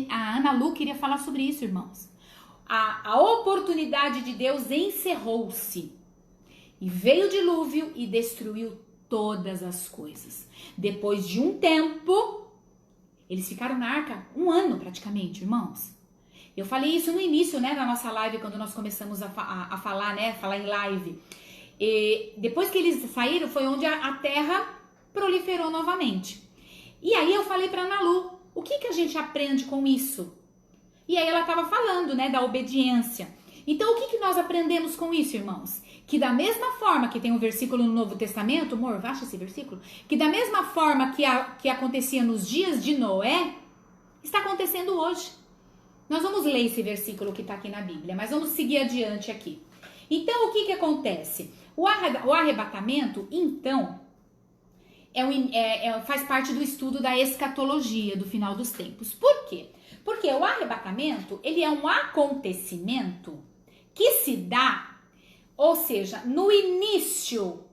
A Ana Lu queria falar sobre isso, irmãos. A oportunidade de Deus encerrou-se. E veio o dilúvio e destruiu todas as coisas. Depois de um tempo, eles ficaram na arca 1 ano praticamente, irmãos. Eu falei isso no início, né, da nossa live, quando nós começamos a falar, né, falar em live. E depois que eles saíram, foi onde a terra proliferou novamente. E aí eu falei para Ana Lu, o que a gente aprende com isso? E aí ela estava falando, né, da obediência. Então o que nós aprendemos com isso, irmãos? Que da mesma forma que tem um versículo no Novo Testamento, amor, baixa esse versículo, que da mesma forma que acontecia nos dias de Noé, está acontecendo hoje. Nós vamos ler esse versículo que está aqui na Bíblia, mas vamos seguir adiante aqui. Então o que acontece? O arrebatamento, então, faz parte do estudo da escatologia do final dos tempos. Por quê? Porque o arrebatamento, ele é um acontecimento que se dá, ou seja, no início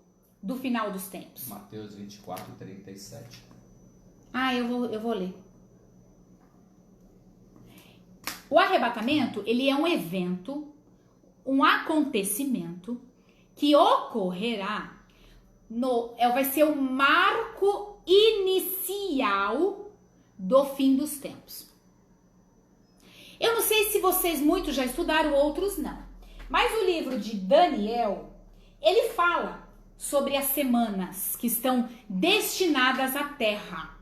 do final dos tempos. Mateus 24, 37. Eu vou ler. O arrebatamento, ele é um evento, um acontecimento que ocorrerá, vai ser o marco inicial do fim dos tempos. Eu não sei se vocês muitos já estudaram, outros não. Mas o livro de Daniel, ele fala sobre as semanas que estão destinadas à terra.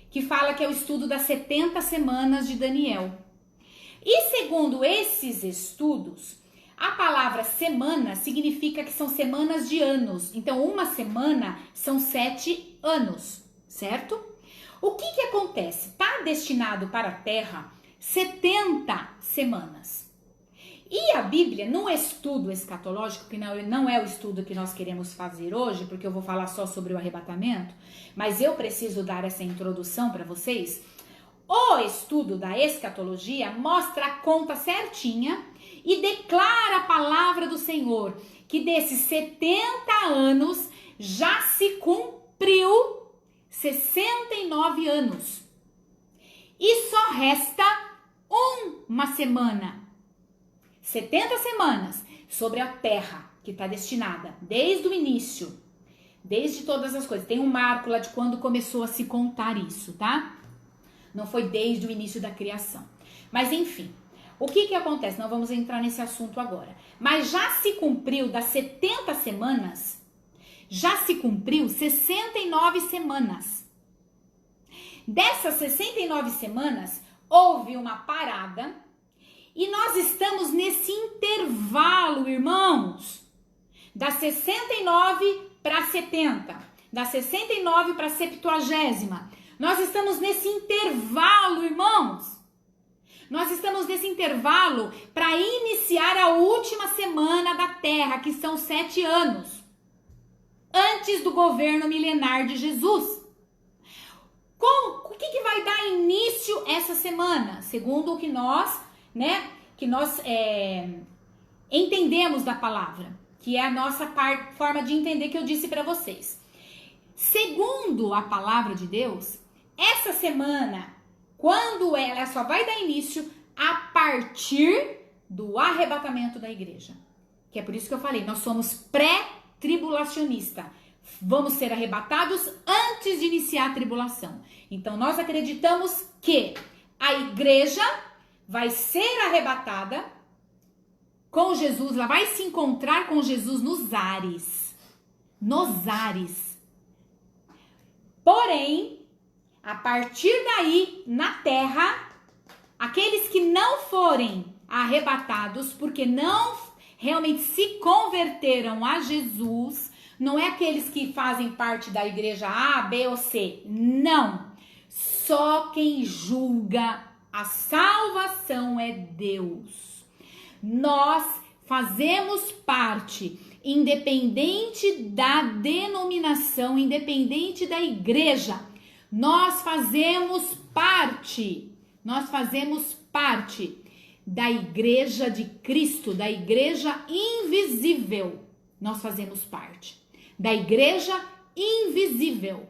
Que fala que é o estudo das 70 semanas de Daniel. E segundo esses estudos, a palavra semana significa que são semanas de anos. Então, uma semana são 7 anos, certo? O que acontece? Está destinado para a terra 70 semanas. E a Bíblia, num estudo escatológico, que não é o estudo que nós queremos fazer hoje, porque eu vou falar só sobre o arrebatamento, mas eu preciso dar essa introdução para vocês. O estudo da escatologia mostra a conta certinha e declara a palavra do Senhor que desses 70 anos já se cumpriu 69 anos. E só resta uma semana. 70 semanas sobre a terra que está destinada desde o início, desde todas as coisas. Tem um marco lá de quando começou a se contar isso, tá? Não foi desde o início da criação. Mas enfim, o que acontece? Não vamos entrar nesse assunto agora. Mas já se cumpriu das 70 semanas, já se cumpriu 69 semanas. Dessas 69 semanas, houve uma parada e nós estamos nesse intervalo, irmãos, da 69 para 70, da 69 para a 70ª. Nós estamos nesse intervalo, irmãos. Nós estamos nesse intervalo para iniciar a última semana da Terra, que são 7 anos, antes do governo milenar de Jesus. O que vai dar início essa semana? Segundo o que nós, entendemos da palavra, que é a nossa forma de entender que eu disse para vocês. Segundo a palavra de Deus, essa semana, quando ela só vai dar início a partir do arrebatamento da igreja. Que é por isso que eu falei, nós somos pré-tribulacionista. Vamos ser arrebatados antes de iniciar a tribulação. Então, nós acreditamos que a igreja vai ser arrebatada com Jesus, ela vai se encontrar com Jesus nos ares. Nos ares. Porém, a partir daí, na terra, aqueles que não forem arrebatados, porque não realmente se converteram a Jesus, não é aqueles que fazem parte da igreja A, B ou C. Não. Só quem julga a salvação é Deus. Nós fazemos parte, independente da denominação, independente da igreja. Nós fazemos parte da igreja de Cristo, da igreja invisível. Nós fazemos parte da igreja invisível.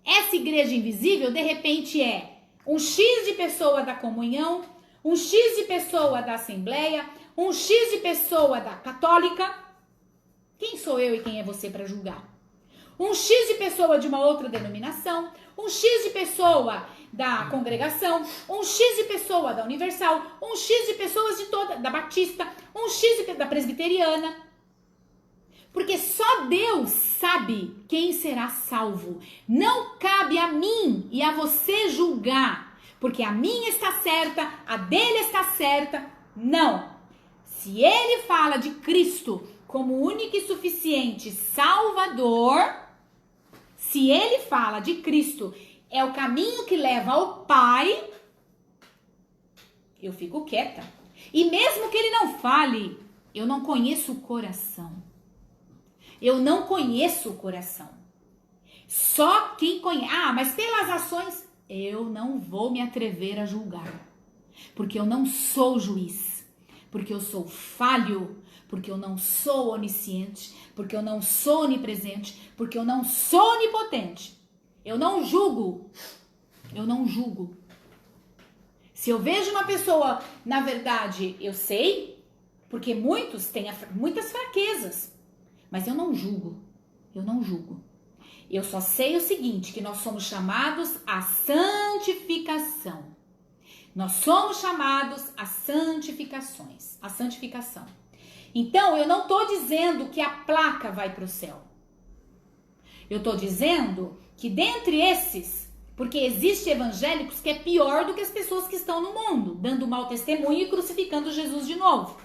Essa igreja invisível, de repente, é um X de pessoa da comunhão, um X de pessoa da assembleia, um X de pessoa da católica. Quem sou eu e quem é você para julgar? Um X de pessoa de uma outra denominação, um X de pessoa da congregação, um X de pessoa da universal, um X de pessoas de toda, da batista, um X da presbiteriana. Porque só Deus sabe quem será salvo. Não cabe a mim e a você julgar, porque a minha está certa, a dele está certa. Não. Se ele fala de Cristo como único e suficiente Salvador, se ele fala de Cristo é o caminho que leva ao Pai, eu fico quieta. E mesmo que ele não fale, eu não conheço o coração. Eu não conheço o coração. Só quem conhece. Ah, mas pelas ações, eu não vou me atrever a julgar. Porque eu não sou juiz. Porque eu sou falho. Porque eu não sou onisciente. Porque eu não sou onipresente. Porque eu não sou onipotente. Eu não julgo. Eu não julgo. Se eu vejo uma pessoa, na verdade, eu sei, porque muitos têm muitas fraquezas. Mas eu não julgo, eu não julgo. Eu só sei o seguinte, que nós somos chamados à santificação. Nós somos chamados a santificações, a santificação. Então, eu não estou dizendo que a placa vai para o céu. Eu estou dizendo que dentre esses, porque existem evangélicos que é pior do que as pessoas que estão no mundo, dando mau testemunho e crucificando Jesus de novo.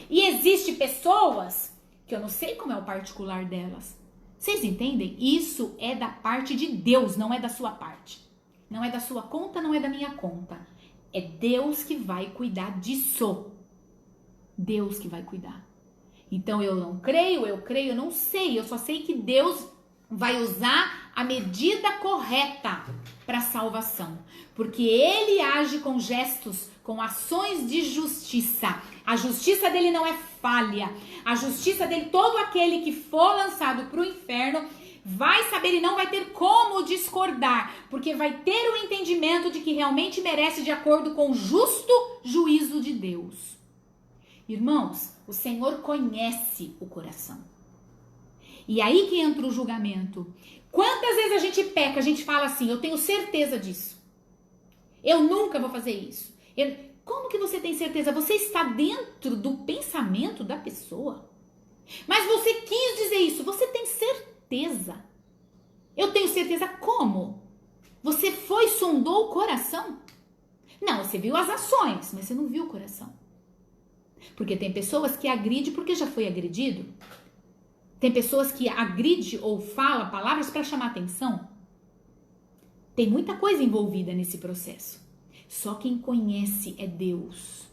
E existem pessoas que eu não sei como é o particular delas. Vocês entendem? Isso é da parte de Deus, não é da sua parte. Não é da sua conta, não é da minha conta. É Deus que vai cuidar disso. Deus que vai cuidar. Então eu não creio, eu não sei. Eu só sei que Deus vai usar a medida correta para salvação. Porque Ele age com gestos, com ações de justiça. A justiça dele não é falha. A justiça dele, todo aquele que for lançado para o inferno, vai saber e não vai ter como discordar. Porque vai ter o entendimento de que realmente merece de acordo com o justo juízo de Deus. Irmãos, o Senhor conhece o coração. E aí que entra o julgamento. Quantas vezes a gente peca, a gente fala assim, eu tenho certeza disso. Eu nunca vou fazer isso. Como que você tem certeza? Você está dentro do pensamento da pessoa. Mas você quis dizer isso. Você tem certeza. Eu tenho certeza como? Você sondou o coração? Não, você viu as ações, mas você não viu o coração. Porque tem pessoas que agridem porque já foi agredido. Tem pessoas que agridem ou falam palavras para chamar atenção. Tem muita coisa envolvida nesse processo. Só quem conhece é Deus.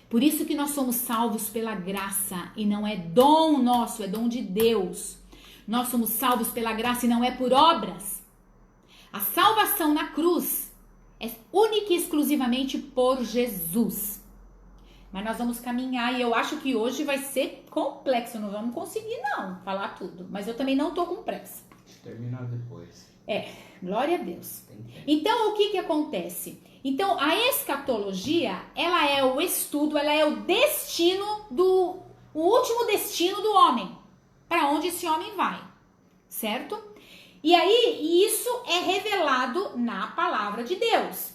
Por isso que nós somos salvos pela graça e não é dom nosso, é dom de Deus. Nós somos salvos pela graça e não é por obras. A salvação na cruz é única e exclusivamente por Jesus. Mas nós vamos caminhar e eu acho que hoje vai ser complexo, não vamos conseguir não falar tudo. Mas eu também não tô com pressa. Deixa eu terminar depois. Glória a Deus. Então, o que acontece? Então, a escatologia, ela é o estudo, ela é o destino o último destino do homem. Para onde esse homem vai, certo? E aí, isso é revelado na palavra de Deus.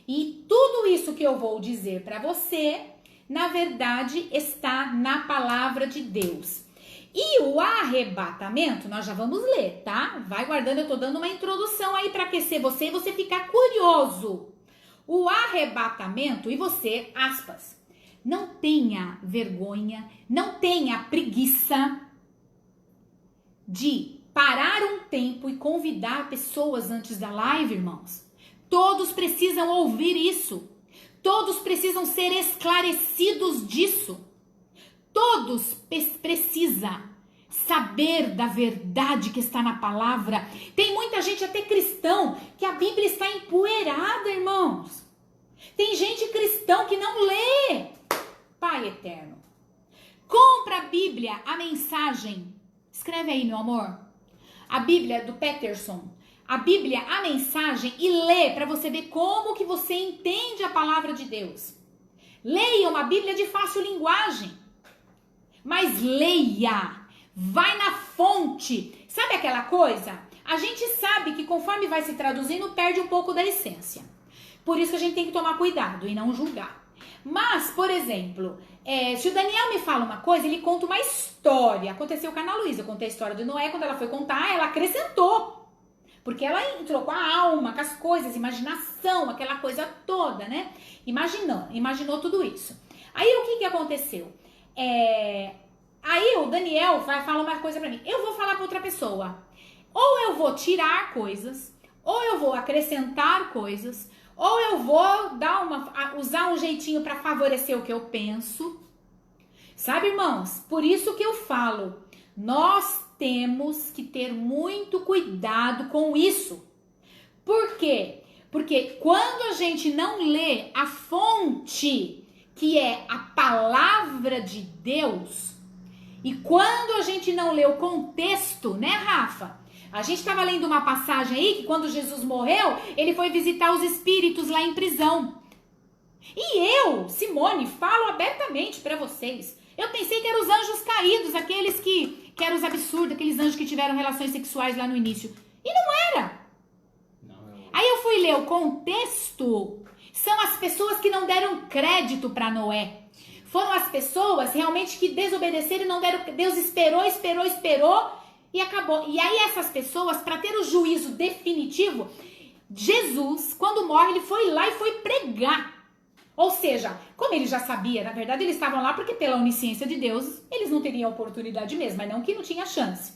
E tudo isso que eu vou dizer para você, na verdade, está na palavra de Deus. E o arrebatamento, nós já vamos ler, tá? Vai guardando, eu tô dando uma introdução aí para aquecer você e você ficar curioso. O arrebatamento, e você, aspas, não tenha vergonha, não tenha preguiça de parar um tempo e convidar pessoas antes da live, irmãos. Todos precisam ouvir isso. Todos precisam ser esclarecidos disso. Todos precisam saber da verdade que está na palavra. Tem muita gente, até cristão, que a Bíblia está empoeirada, irmãos. Tem gente cristão que não lê. Pai eterno, compra a Bíblia, a mensagem. Escreve aí, meu amor. A Bíblia do Peterson. A Bíblia, a mensagem, e lê para você ver como que você entende a palavra de Deus. Leia uma Bíblia de fácil linguagem. Mas leia, vai na fonte. Sabe aquela coisa? A gente sabe que conforme vai se traduzindo, perde um pouco da essência. Por isso que a gente tem que tomar cuidado e não julgar. Mas, por exemplo, se o Daniel me fala uma coisa, ele conta uma história. Aconteceu com a Ana Luísa, eu contei a história de Noé, quando ela foi contar, ela acrescentou. Porque ela entrou com a alma, com as coisas, imaginação, aquela coisa toda, né? Imaginou tudo isso. Aí o que aconteceu? Aí o Daniel vai falar uma coisa pra mim. Eu vou falar pra outra pessoa. Ou eu vou tirar coisas, ou eu vou acrescentar coisas, ou eu vou usar um jeitinho pra favorecer o que eu penso. Sabe, irmãos? Por isso que eu falo, nós temos que ter muito cuidado com isso. Por quê? Porque quando a gente não lê a fonte, que é a palavra de Deus, e quando a gente não lê o contexto, né, Rafa? A gente estava lendo uma passagem aí que quando Jesus morreu, ele foi visitar os espíritos lá em prisão. E eu, Simone, falo abertamente para vocês. Eu pensei que eram os anjos caídos, aqueles que eram os absurdos, aqueles anjos que tiveram relações sexuais lá no início. E não era. Aí eu fui ler o contexto. São as pessoas que não deram crédito para Noé. Foram as pessoas realmente que desobedeceram e não deram. Deus esperou e acabou. E aí essas pessoas, para ter o juízo definitivo, Jesus, quando morre, ele foi lá e foi pregar. Ou seja, como ele já sabia, na verdade eles estavam lá porque pela onisciência de Deus, eles não teriam oportunidade mesmo, mas não que não tinha chance.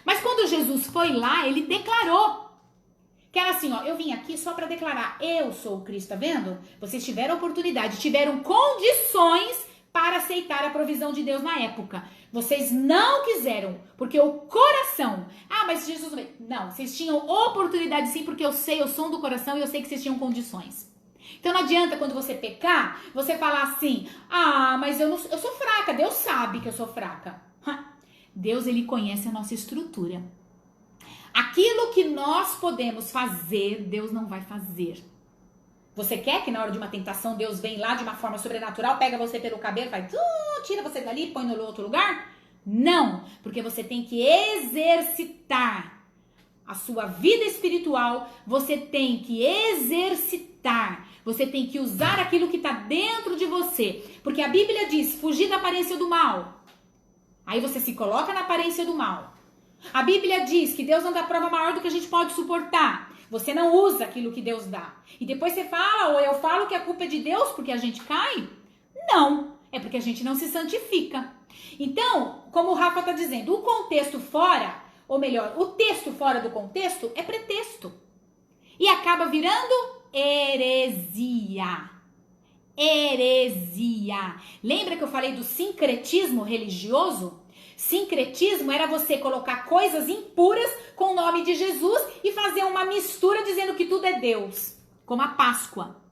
Mas quando Jesus foi lá, ele declarou. Que era assim, ó, eu vim aqui só para declarar, eu sou o Cristo, tá vendo? Vocês tiveram oportunidade, tiveram condições para aceitar a provisão de Deus na época. Vocês não quiseram, porque o coração... Ah, mas Jesus... Não, vocês tinham oportunidade sim, porque eu sei, eu sou do coração e eu sei que vocês tinham condições. Então não adianta quando você pecar, você falar assim, ah, mas eu sou fraca, Deus sabe que eu sou fraca. Deus, ele conhece a nossa estrutura. Aquilo que nós podemos fazer, Deus não vai fazer. Você quer que na hora de uma tentação Deus vem lá de uma forma sobrenatural, pega você pelo cabelo, faz, tira você dali, põe no outro lugar? Não, porque você tem que exercitar a sua vida espiritual, você tem que exercitar, você tem que usar aquilo que está dentro de você. Porque a Bíblia diz, fugir da aparência do mal. Aí você se coloca na aparência do mal. A Bíblia diz que Deus não dá prova maior do que a gente pode suportar. Você não usa aquilo que Deus dá. E depois você fala, ou eu falo que a culpa é de Deus porque a gente cai? Não, é porque a gente não se santifica. Então, como o Rafa está dizendo, o contexto fora, ou melhor, o texto fora do contexto é pretexto. E acaba virando heresia. Heresia. Lembra que eu falei do sincretismo religioso? Sincretismo era você colocar coisas impuras com o nome de Jesus e fazer uma mistura dizendo que tudo é Deus. Como a Páscoa.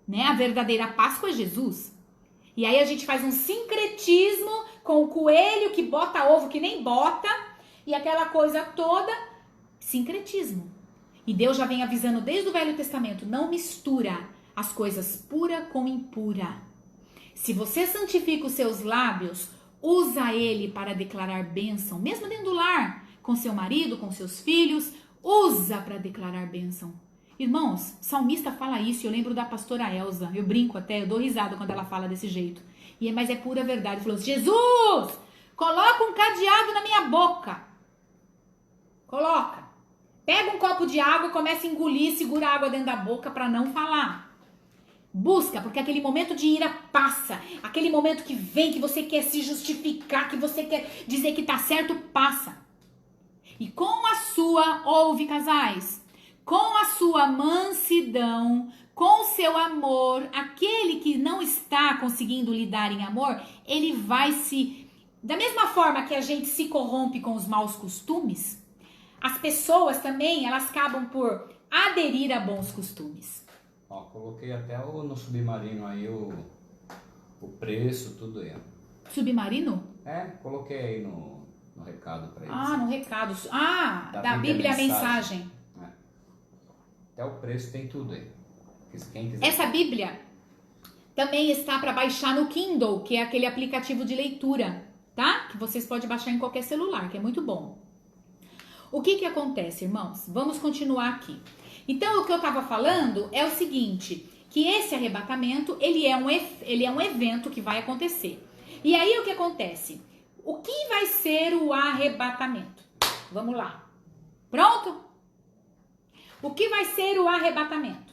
Né? A verdadeira Páscoa é Jesus. E aí a gente faz um sincretismo com o coelho que bota ovo que nem bota e aquela coisa toda. Sincretismo. E Deus já vem avisando desde o Velho Testamento, não mistura as coisas pura com impura. Se você santifica os seus lábios, usa ele para declarar bênção, mesmo dentro do lar, com seu marido, com seus filhos, usa para declarar bênção. Irmãos, o salmista fala isso, eu lembro da pastora Elza, eu brinco até, eu dou risada quando ela fala desse jeito. Mas é pura verdade, ele falou assim, Jesus, coloca um cadeado na minha boca. Coloca. Pega um copo de água, começa a engolir, segura a água dentro da boca para não falar. Busca, porque aquele momento de ira passa. Aquele momento que vem, que você quer se justificar, que você quer dizer que tá certo, passa. E com a sua, ouve casais, com a sua mansidão, com o seu amor, aquele que não está conseguindo lidar em amor, ele vai se... Da mesma forma que a gente se corrompe com os maus costumes, as pessoas também, elas acabam por aderir a bons costumes. Ó, coloquei até no Submarino aí o preço, tudo aí. Submarino? É, coloquei aí no recado para eles. Ah, no recado. Ah, da Bíblia Mensagem. É. Até o preço tem tudo aí. Quem quiser. Essa Bíblia também está para baixar no Kindle, que é aquele aplicativo de leitura, tá? Que vocês podem baixar em qualquer celular, que é muito bom. O que acontece, irmãos? Vamos continuar aqui. Então, o que eu estava falando é o seguinte, que esse arrebatamento, ele é um evento que vai acontecer. E aí, o que acontece? O que vai ser o arrebatamento? Vamos lá. Pronto? O que vai ser o arrebatamento?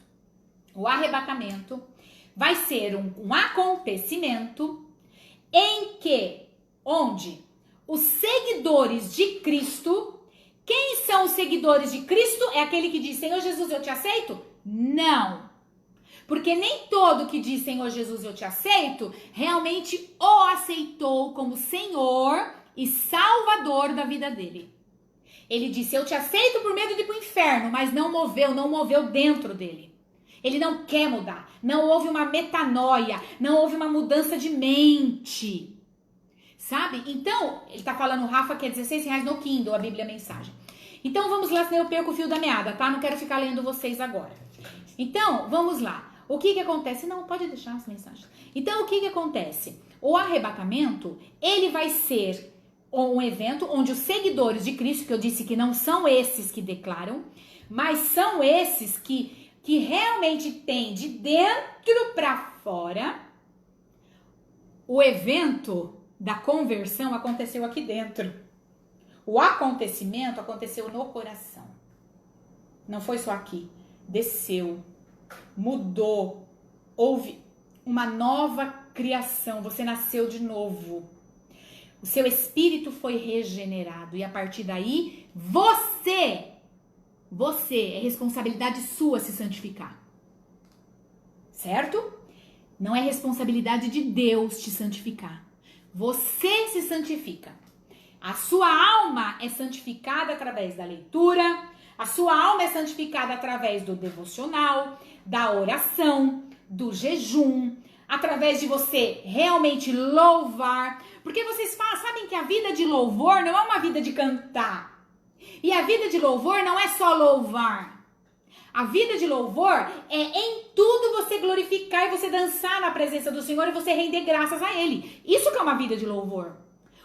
O arrebatamento vai ser um acontecimento onde os seguidores de Cristo... Quem são os seguidores de Cristo? É aquele que diz, Senhor Jesus, eu te aceito? Não. Porque nem todo que diz, Senhor Jesus, eu te aceito, realmente o aceitou como Senhor e Salvador da vida dele. Ele disse, eu te aceito por medo de ir para o inferno, mas não moveu dentro dele. Ele não quer mudar. Não houve uma metanoia, não houve uma mudança de mente. Sabe? Então, ele tá falando, Rafa, que é R$16 no Kindle, a Bíblia Mensagem. Então, vamos lá, senão eu perco o fio da meada, tá? Não quero ficar lendo vocês agora. Então, vamos lá. O que acontece? Não, pode deixar as mensagens. Então, o que acontece? O arrebatamento, ele vai ser um evento onde os seguidores de Cristo, que eu disse que não são esses que declaram, mas são esses que realmente têm de dentro para fora. O evento da conversão aconteceu aqui dentro. O acontecimento aconteceu no coração. Não foi só aqui. Desceu, mudou, houve uma nova criação. Você nasceu de novo. O seu espírito foi regenerado. E a partir daí, você, é responsabilidade sua se santificar. Certo? Não é responsabilidade de Deus te santificar. Você se santifica. A sua alma é santificada através da leitura, a sua alma é santificada através do devocional, da oração, do jejum, através de você realmente louvar. Porque vocês sabem que a vida de louvor não é uma vida de cantar. E a vida de louvor não é só louvar. A vida de louvor é em tudo você glorificar e você dançar na presença do Senhor e você render graças a Ele. Isso que é uma vida de louvor.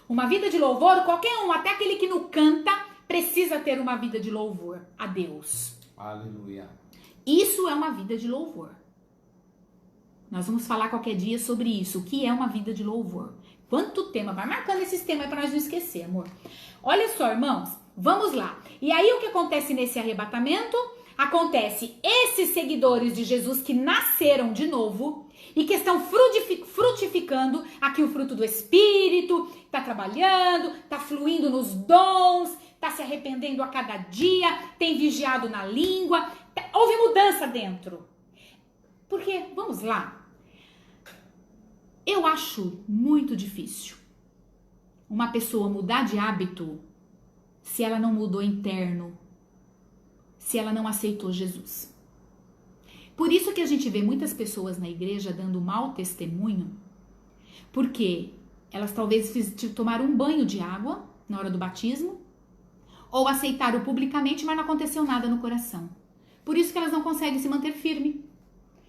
Uma vida de louvor, qualquer um, até aquele que não canta, precisa ter uma vida de louvor a Deus. Aleluia. Isso é uma vida de louvor. Nós vamos falar qualquer dia sobre isso. O que é uma vida de louvor? Quanto tema? Vai marcando esses temas para nós não esquecer, amor. Olha só, irmãos. Vamos lá. E aí o que acontece nesse arrebatamento? acontece? Esses seguidores de Jesus que nasceram de novo e que estão frutificando aqui o fruto do Espírito, está trabalhando, está fluindo nos dons, está se arrependendo a cada dia, tem vigiado na língua, houve mudança dentro. Porque, vamos lá, eu acho muito difícil uma pessoa mudar de hábito se ela não mudou interno, se ela não aceitou Jesus. Por isso que a gente vê muitas pessoas na igreja dando mau testemunho, porque elas talvez tomaram um banho de água na hora do batismo, ou aceitaram publicamente, mas não aconteceu nada no coração. Por isso que elas não conseguem se manter firme.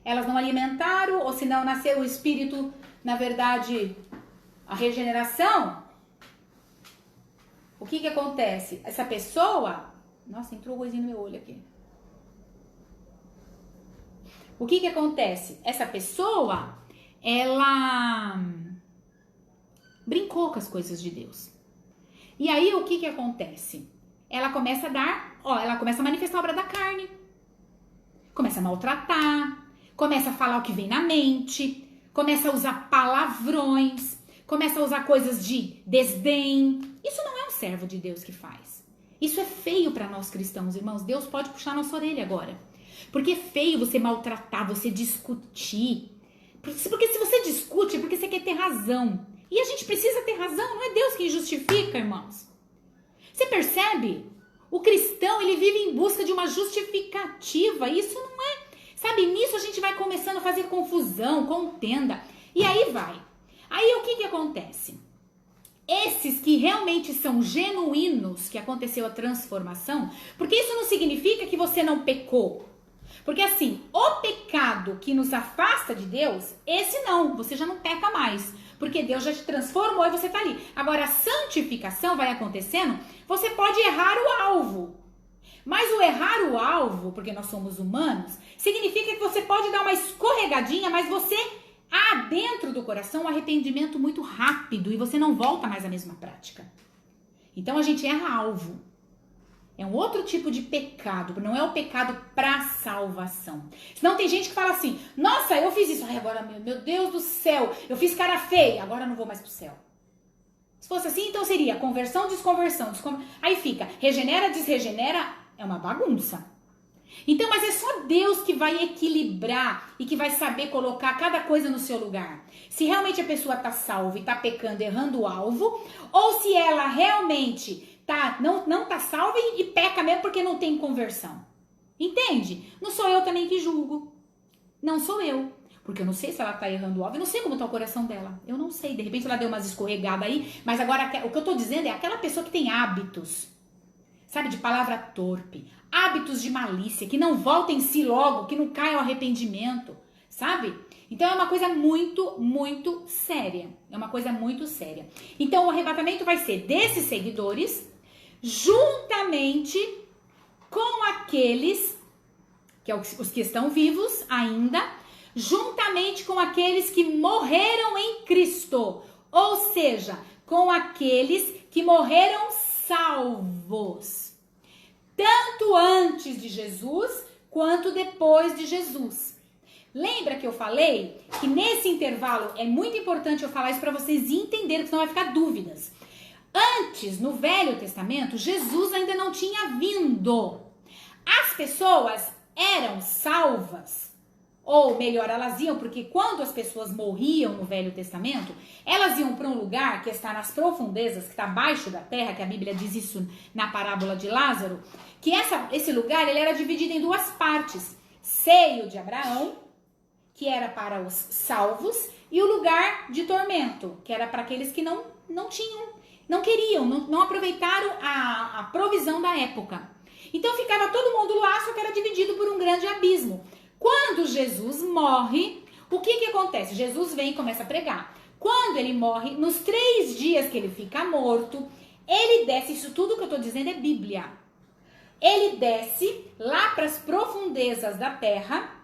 Elas não alimentaram, ou se não nasceu o Espírito, na verdade, a regeneração. O que que acontece? Essa pessoa... Nossa, entrou coisinha no meu olho aqui. O que que acontece? Essa pessoa, ela brincou com as coisas de Deus. E aí, o que que acontece? Ela começa ela começa a manifestar a obra da carne. Começa a maltratar, começa a falar o que vem na mente, começa a usar palavrões, começa a usar coisas de desdém. Isso não é um servo de Deus que faz. Isso é feio para nós cristãos, irmãos. Deus pode puxar nossa orelha agora. Porque é feio você maltratar, você discutir. Porque se você discute, é porque você quer ter razão. E a gente precisa ter razão, não é Deus quem justifica, irmãos. Você percebe? O cristão, ele vive em busca de uma justificativa. Isso não é... Sabe, nisso a gente vai começando a fazer confusão, contenda. E aí vai. Aí o que que acontece? Esses que realmente são genuínos, que aconteceu a transformação, porque isso não significa que você não pecou. Porque assim, o pecado que nos afasta de Deus, esse não, você já não peca mais. Porque Deus já te transformou e você tá ali. Agora, a santificação vai acontecendo, você pode errar o alvo. Mas o errar o alvo, porque nós somos humanos, significa que você pode dar uma escorregadinha, mas você há dentro do coração um arrependimento muito rápido e você não volta mais à mesma prática. Então a gente erra alvo. É um outro tipo de pecado, não é o pecado para salvação. Senão tem gente que fala assim, nossa, eu fiz isso, ai, agora, meu Deus do céu, eu fiz cara feia, agora eu não vou mais pro céu. Se fosse assim, então seria conversão, desconversão. Aí fica, regenera, desregenera, é uma bagunça. Então, mas é só Deus que vai equilibrar e que vai saber colocar cada coisa no seu lugar. Se realmente a pessoa tá salva e tá pecando, errando o alvo, ou se ela realmente não tá salva e peca mesmo porque não tem conversão. Entende? Não sou eu também que julgo. Não sou eu. Porque eu não sei se ela tá errando o alvo, eu não sei como tá o coração dela. Eu não sei. De repente ela deu umas escorregadas aí, mas agora o que eu tô dizendo é aquela pessoa que tem hábitos, sabe, de palavra torpe, hábitos de malícia, que não volta em si logo, que não cai ao arrependimento, sabe? Então é uma coisa muito, muito séria. É uma coisa muito séria. Então o arrebatamento vai ser desses seguidores, juntamente com aqueles, que é os que estão vivos ainda, juntamente com aqueles que morreram em Cristo, ou seja, com aqueles que morreram salvos, tanto antes de Jesus quanto depois de Jesus. Lembra que eu falei que nesse intervalo é muito importante eu falar isso para vocês entenderem, senão vai ficar dúvidas. Antes, no Velho Testamento, Jesus ainda não tinha vindo. As pessoas eram salvas, ou melhor, elas iam, porque quando as pessoas morriam no Velho Testamento, elas iam para um lugar que está nas profundezas, que está abaixo da terra, que a Bíblia diz isso na parábola de Lázaro, que esse lugar ele era dividido em duas partes. Seio de Abraão, que era para os salvos, e o lugar de tormento, que era para aqueles que não tinham, não queriam, não aproveitaram a provisão da época. Então ficava todo mundo lá, só que era dividido por um grande abismo. Quando Jesus morre, o que acontece? Jesus vem e começa a pregar. Quando ele morre, nos 3 dias que ele fica morto, ele desce, isso tudo que eu estou dizendo é Bíblia. Ele desce lá para as profundezas da terra,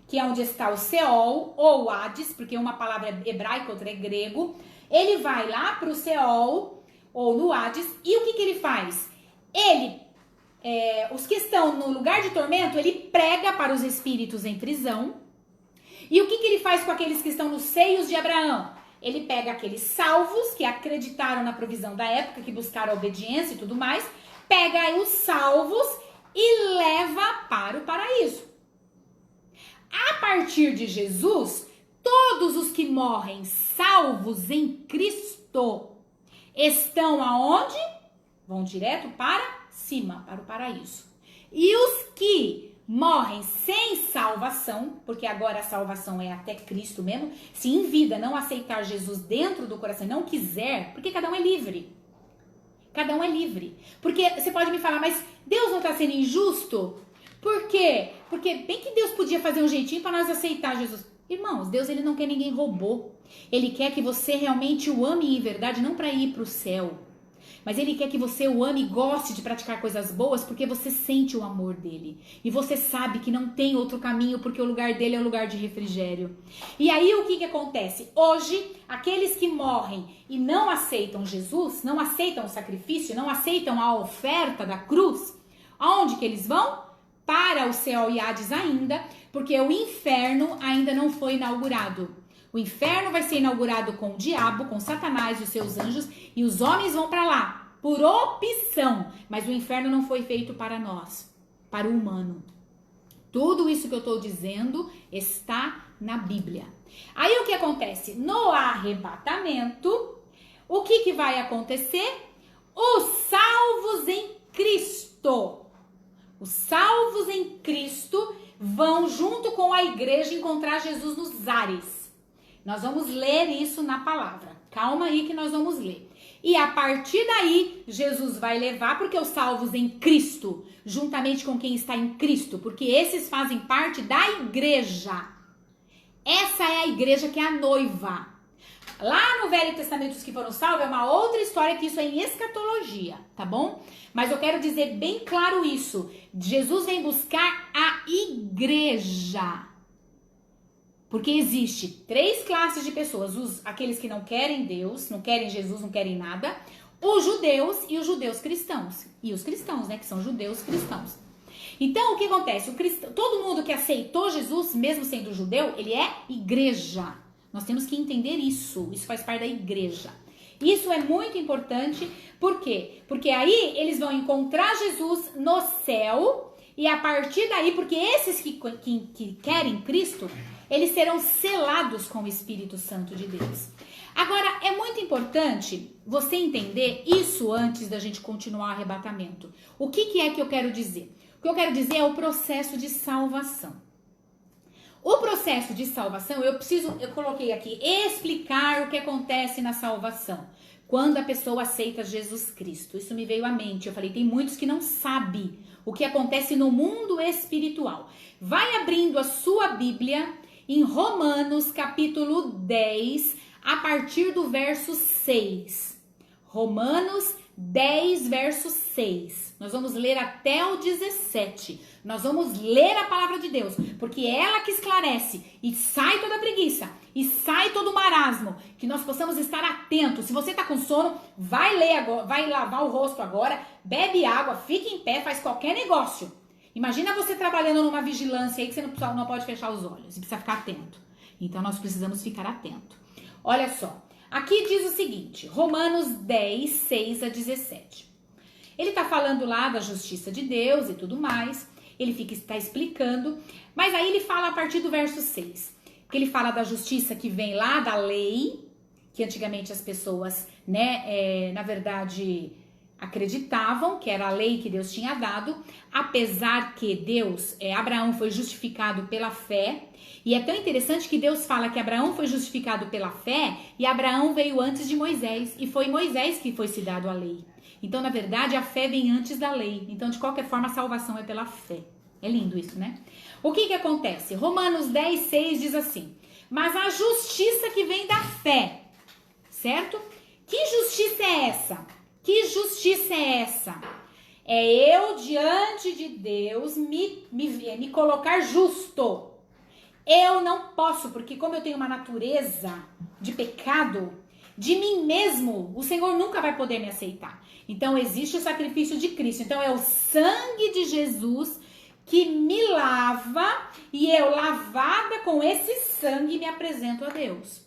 que é onde está o Seol ou o Hades, porque uma palavra é hebraica, outra é grego. Ele vai lá para o Seol ou no Hades, e o que ele faz? Ele os que estão no lugar de tormento, ele prega para os espíritos em prisão. E o que ele faz com aqueles que estão nos seios de Abraão? Ele pega aqueles salvos que acreditaram na provisão da época, que buscaram a obediência e tudo mais, pega os salvos e leva para o paraíso. A partir de Jesus, todos os que morrem salvos em Cristo estão aonde? Vão direto para cima, para o paraíso. E os que morrem sem salvação, porque agora a salvação é até Cristo mesmo, se em vida não aceitar Jesus dentro do coração e não quiser, porque cada um é livre. Cada um é livre. Porque você pode me falar, mas Deus não está sendo injusto? Por quê? Porque bem que Deus podia fazer um jeitinho para nós aceitar Jesus. Irmãos, Deus ele não quer ninguém robô. Ele quer que você realmente o ame em verdade, não para ir para o céu. Mas ele quer que você o ame e goste de praticar coisas boas porque você sente o amor dele. E você sabe que não tem outro caminho porque o lugar dele é um lugar de refrigério. E aí o que acontece? Hoje, aqueles que morrem e não aceitam Jesus, não aceitam o sacrifício, não aceitam a oferta da cruz, aonde que eles vão? Para o céu e Hades ainda, porque o inferno ainda não foi inaugurado. O inferno vai ser inaugurado com o diabo, com Satanás e os seus anjos, e os homens vão para lá, por opção. Mas o inferno não foi feito para nós, para o humano. Tudo isso que eu estou dizendo está na Bíblia. Aí o que acontece? No arrebatamento, o que vai acontecer? Os salvos em Cristo. Os salvos em Cristo vão junto com a igreja encontrar Jesus nos ares. Nós vamos ler isso na palavra. Calma aí que nós vamos ler. E a partir daí, Jesus vai levar, porque os salvos em Cristo, juntamente com quem está em Cristo, porque esses fazem parte da igreja. Essa é a igreja que é a noiva. Lá no Velho Testamento, os que foram salvos, é uma outra história, que isso é em escatologia, tá bom? Mas eu quero dizer bem claro isso. Jesus vem buscar a igreja. Porque existe 3 classes de pessoas. Aqueles que não querem Deus, não querem Jesus, não querem nada. Os judeus e os judeus cristãos. E os cristãos, né? Que são judeus cristãos. Então, o que acontece? Todo mundo que aceitou Jesus, mesmo sendo judeu, ele é igreja. Nós temos que entender isso. Isso faz parte da igreja. Isso é muito importante. Por quê? Porque aí eles vão encontrar Jesus no céu. E a partir daí, porque esses que querem Cristo, eles serão selados com o Espírito Santo de Deus. Agora, é muito importante você entender isso antes da gente continuar o arrebatamento. O que é que eu quero dizer? O que eu quero dizer é o processo de salvação. O processo de salvação, eu coloquei aqui, explicar o que acontece na salvação. Quando a pessoa aceita Jesus Cristo. Isso me veio à mente. Eu falei, tem muitos que não sabem o que acontece no mundo espiritual. Vai abrindo a sua Bíblia em Romanos capítulo 10, a partir do verso 6. Romanos 10, verso 6. Nós vamos ler até o 17. Nós vamos ler a palavra de Deus, porque é ela que esclarece e sai toda a preguiça, e sai todo o marasmo, que nós possamos estar atentos. Se você está com sono, vai ler agora, vai lavar o rosto agora, bebe água, fica em pé, faz qualquer negócio. Imagina você trabalhando numa vigilância aí que você não pode fechar os olhos, você precisa ficar atento. Então nós precisamos ficar atento. Olha só, aqui diz o seguinte, Romanos 10, 6 a 17. Ele está falando lá da justiça de Deus e tudo mais, ele está explicando, mas aí ele fala a partir do verso 6, que ele fala da justiça que vem lá da lei, que antigamente as pessoas, na verdade, acreditavam que era a lei que Deus tinha dado, apesar que Abraão foi justificado pela fé, e é tão interessante que Deus fala que Abraão foi justificado pela fé, e Abraão veio antes de Moisés, e foi Moisés que foi se dado a lei. Então, na verdade, a fé vem antes da lei. Então, de qualquer forma, a salvação é pela fé. É lindo isso, né? O que acontece? Romanos 10, 6 diz assim, mas a justiça que vem da fé, certo? Que justiça é essa? Que justiça é essa? É eu, diante de Deus, me colocar justo. Eu não posso, porque como eu tenho uma natureza de pecado, De mim mesmo, o Senhor nunca vai poder me aceitar. Então existe o sacrifício de Cristo. Então é o sangue de Jesus que me lava e eu, lavada com esse sangue, me apresento a Deus.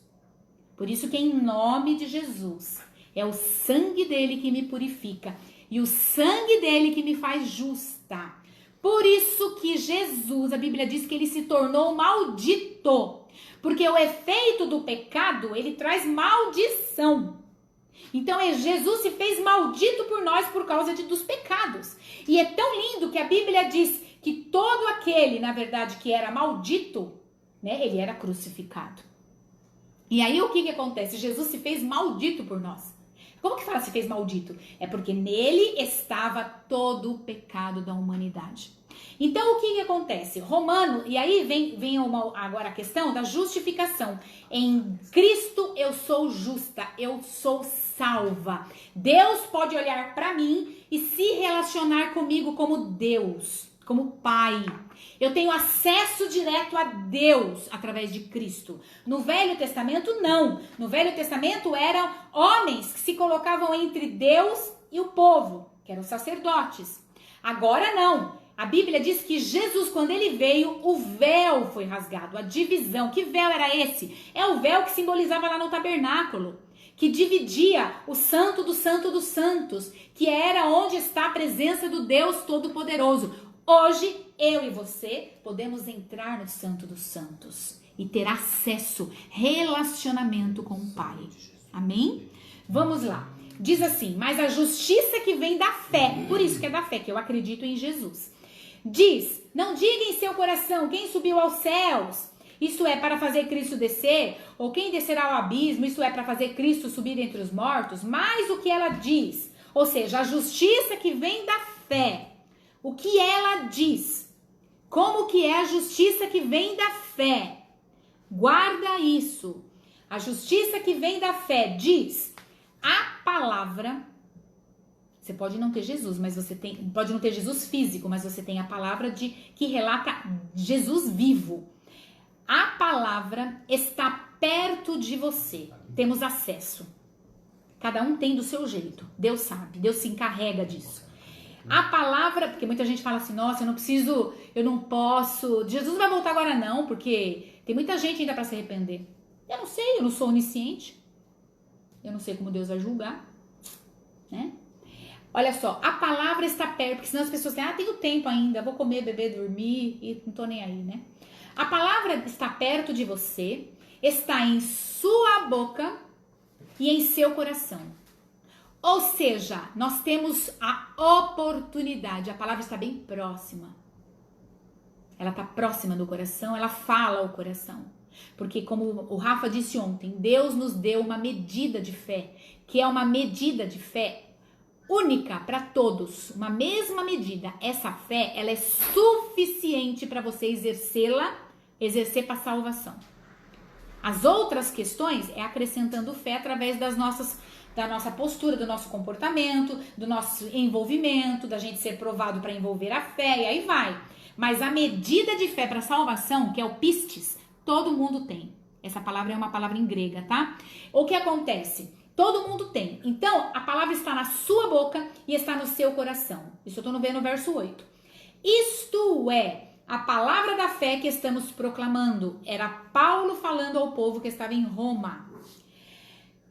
Por isso que em nome de Jesus, é o sangue dele que me purifica e o sangue dele que me faz justa. Por isso que Jesus, a Bíblia diz que ele se tornou maldito, porque o efeito do pecado, ele traz maldição. Então Jesus se fez maldito por nós por causa dos pecados. E é tão lindo que a Bíblia diz que todo aquele, na verdade, que era maldito, né, ele era crucificado. E aí o que acontece? Jesus se fez maldito por nós. Como que fala se fez maldito? É porque nele estava todo o pecado da humanidade. Então o que acontece? Romano, e aí vem agora a questão da justificação. Em Cristo eu sou justa, eu sou salva. Deus pode olhar para mim e se relacionar comigo como Deus, como Pai. Eu tenho acesso direto a Deus através de Cristo. No Velho Testamento, não. No Velho Testamento eram homens que se colocavam entre Deus e o povo, que eram sacerdotes. Agora não. A Bíblia diz que Jesus, quando ele veio, o véu foi rasgado, a divisão. Que véu era esse? É o véu que simbolizava lá no tabernáculo, que dividia o santo do santo dos santos, que era onde está a presença do Deus Todo-Poderoso. Hoje, eu e você podemos entrar no Santo dos Santos e ter acesso, relacionamento com o Pai. Amém? Vamos lá. Diz assim, mas a justiça que vem da fé, por isso que é da fé, que eu acredito em Jesus. Diz, não diga em seu coração quem subiu aos céus, isso é para fazer Cristo descer, ou quem descerá ao abismo, isso é para fazer Cristo subir entre os mortos, mas o que ela diz, ou seja, a justiça que vem da fé. O que ela diz? Como que é a justiça que vem da fé? Guarda isso. A justiça que vem da fé diz: a palavra. Você pode não ter Jesus, mas você tem. Pode não ter Jesus físico, mas você tem a palavra que relata Jesus vivo. A palavra está perto de você. Temos acesso. Cada um tem do seu jeito. Deus sabe. Deus se encarrega disso. A palavra, porque muita gente fala assim, nossa, eu não preciso, eu não posso. Jesus não vai voltar agora não, porque tem muita gente ainda para se arrepender. Eu não sei, eu não sou onisciente. Eu não sei como Deus vai julgar, né? Olha só, a palavra está perto, porque senão as pessoas dizem, tenho tempo ainda, vou comer, beber, dormir e não tô nem aí, né? A palavra está perto de você, está em sua boca e em seu coração. Ou seja, nós temos a oportunidade, a palavra está bem próxima. Ela está próxima do coração, ela fala ao coração. Porque como o Rafa disse ontem, Deus nos deu uma medida de fé, que é uma medida de fé única para todos, uma mesma medida. Essa fé, ela é suficiente para você exercer para a salvação. As outras questões é acrescentando fé através da nossa postura, do nosso comportamento, do nosso envolvimento, da gente ser provado para envolver a fé, e aí vai. Mas a medida de fé para salvação, que é o pistis, todo mundo tem. Essa palavra é uma palavra em grega, tá? O que acontece? Todo mundo tem. Então, a palavra está na sua boca e está no seu coração. Isso eu estou vendo no verso 8. Isto é a palavra da fé que estamos proclamando. Era Paulo falando ao povo que estava em Roma.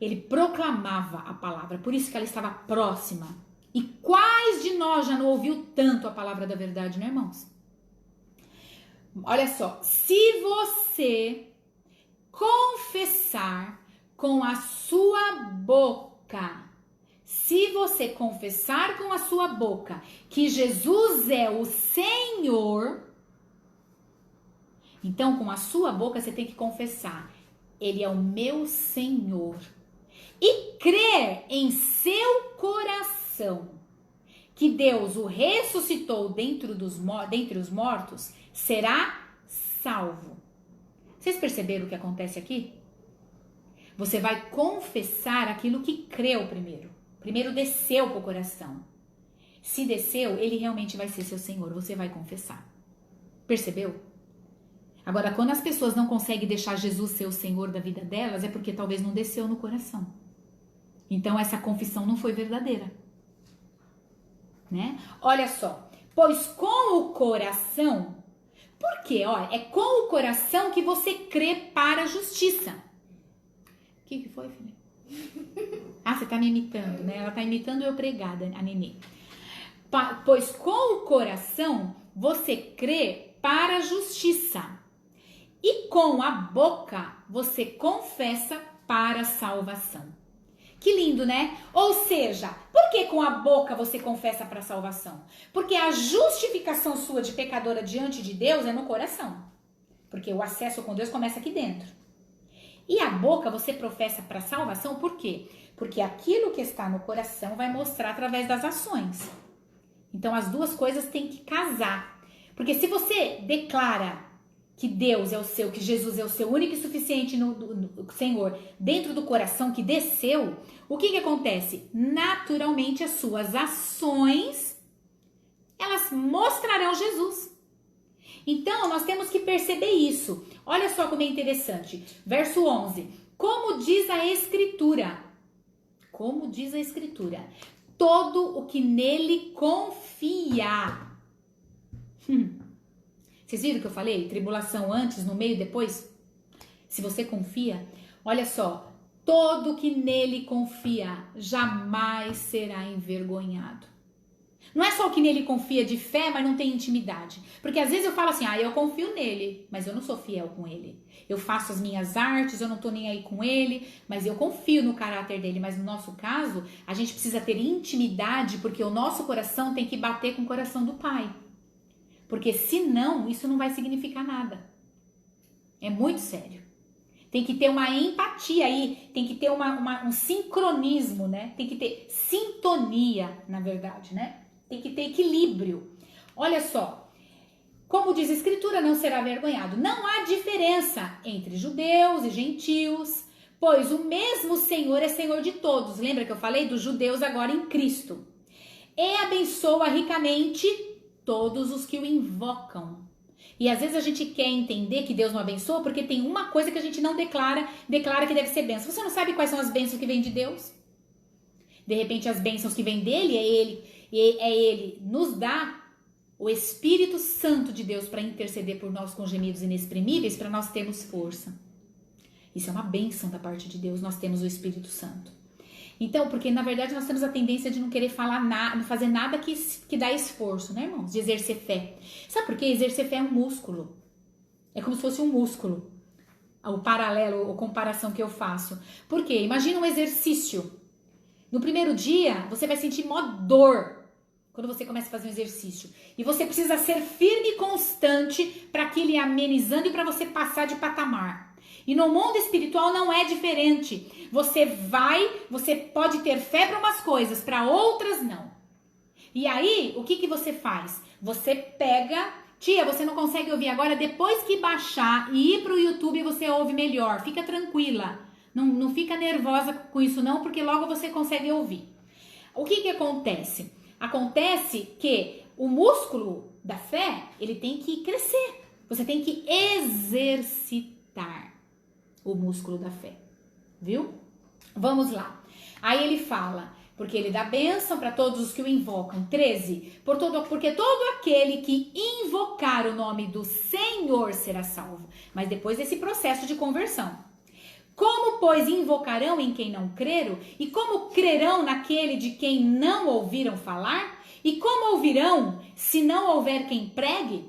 Ele proclamava a palavra, por isso que ela estava próxima. E quais de nós já não ouviu tanto a palavra da verdade, né, irmãos? Olha só, se você confessar com a sua boca, se você confessar com a sua boca que Jesus é o Senhor, então com a sua boca você tem que confessar, Ele é o meu Senhor. E crer em seu coração que Deus o ressuscitou dentre os mortos, será salvo. Vocês perceberam o que acontece aqui? Você vai confessar aquilo que creu primeiro. Primeiro desceu para o coração. Se desceu, ele realmente vai ser seu Senhor. Você vai confessar. Percebeu? Agora, quando as pessoas não conseguem deixar Jesus ser o Senhor da vida delas, é porque talvez não desceu no coração. Então essa confissão não foi verdadeira, né? Olha só, pois com o coração, por quê? Olha, é com o coração que você crê para a justiça. O que foi, filha? Ah, você tá me imitando, né? Ela tá imitando eu pregada, a Nenê. Pois com o coração você crê para a justiça e com a boca você confessa para a salvação. Que lindo, né? Ou seja, por que com a boca você confessa para a salvação? Porque a justificação sua de pecadora diante de Deus é no coração. Porque o acesso com Deus começa aqui dentro. E a boca você professa para a salvação, por quê? Porque aquilo que está no coração vai mostrar através das ações. Então as duas coisas têm que casar. Porque se você declara que Deus é o seu, que Jesus é o seu único e suficiente no Senhor, dentro do coração que desceu, o que acontece? Naturalmente as suas ações, elas mostrarão Jesus. Então nós temos que perceber isso. Olha só como é interessante. Verso 11. Como diz a Escritura? Como diz a Escritura? Todo o que nele confia. Vocês viram o que eu falei? Tribulação antes, no meio, depois? Se você confia, olha só. Todo que nele confia jamais será envergonhado. Não é só o que nele confia de fé, mas não tem intimidade. Porque às vezes eu falo assim, eu confio nele, mas eu não sou fiel com ele. Eu faço as minhas artes, eu não tô nem aí com ele, mas eu confio no caráter dele. Mas no nosso caso, a gente precisa ter intimidade, porque o nosso coração tem que bater com o coração do Pai. Porque senão, isso não vai significar nada. É muito sério. Tem que ter uma empatia aí, tem que ter um sincronismo, né? Tem que ter sintonia, na verdade, né? Tem que ter equilíbrio. Olha só, como diz a Escritura, não será vergonhado. Não há diferença entre judeus e gentios, pois o mesmo Senhor é Senhor de todos. Lembra que eu falei dos judeus agora em Cristo? E abençoa ricamente todos os que o invocam. E às vezes a gente quer entender que Deus não abençoa porque tem uma coisa que a gente não declara que deve ser bênção. Você não sabe quais são as bênçãos que vêm de Deus? De repente as bênçãos que vêm dele, ele nos dá o Espírito Santo de Deus para interceder por nós com gemidos inexprimíveis, para nós termos força. Isso é uma bênção da parte de Deus, nós temos o Espírito Santo. Então, porque na verdade nós temos a tendência de não querer falar nada, não fazer nada que dá esforço, né, irmãos? De exercer fé. Sabe por quê? Exercer fé é um músculo. É como se fosse um músculo. O paralelo, a comparação que eu faço. Por quê? Imagina um exercício. No primeiro dia, você vai sentir mó dor quando você começa a fazer um exercício. E você precisa ser firme e constante para que ele ir amenizando e para você passar de patamar. E no mundo espiritual não é diferente. Você pode ter fé para umas coisas, para outras não. E aí, o que você faz? Você pega... Tia, você não consegue ouvir agora? Depois que baixar e ir para o YouTube, você ouve melhor. Fica tranquila. Não fica nervosa com isso não, porque logo você consegue ouvir. O que acontece? Acontece que o músculo da fé, ele tem que crescer. Você tem que exercitar o músculo da fé, viu? Vamos lá. Aí ele fala, porque ele dá bênção para todos os que o invocam. 13. Porque todo aquele que invocar o nome do Senhor será salvo. Mas depois desse processo de conversão. Como, pois, invocarão em quem não creram? E como crerão naquele de quem não ouviram falar? E como ouvirão se não houver quem pregue?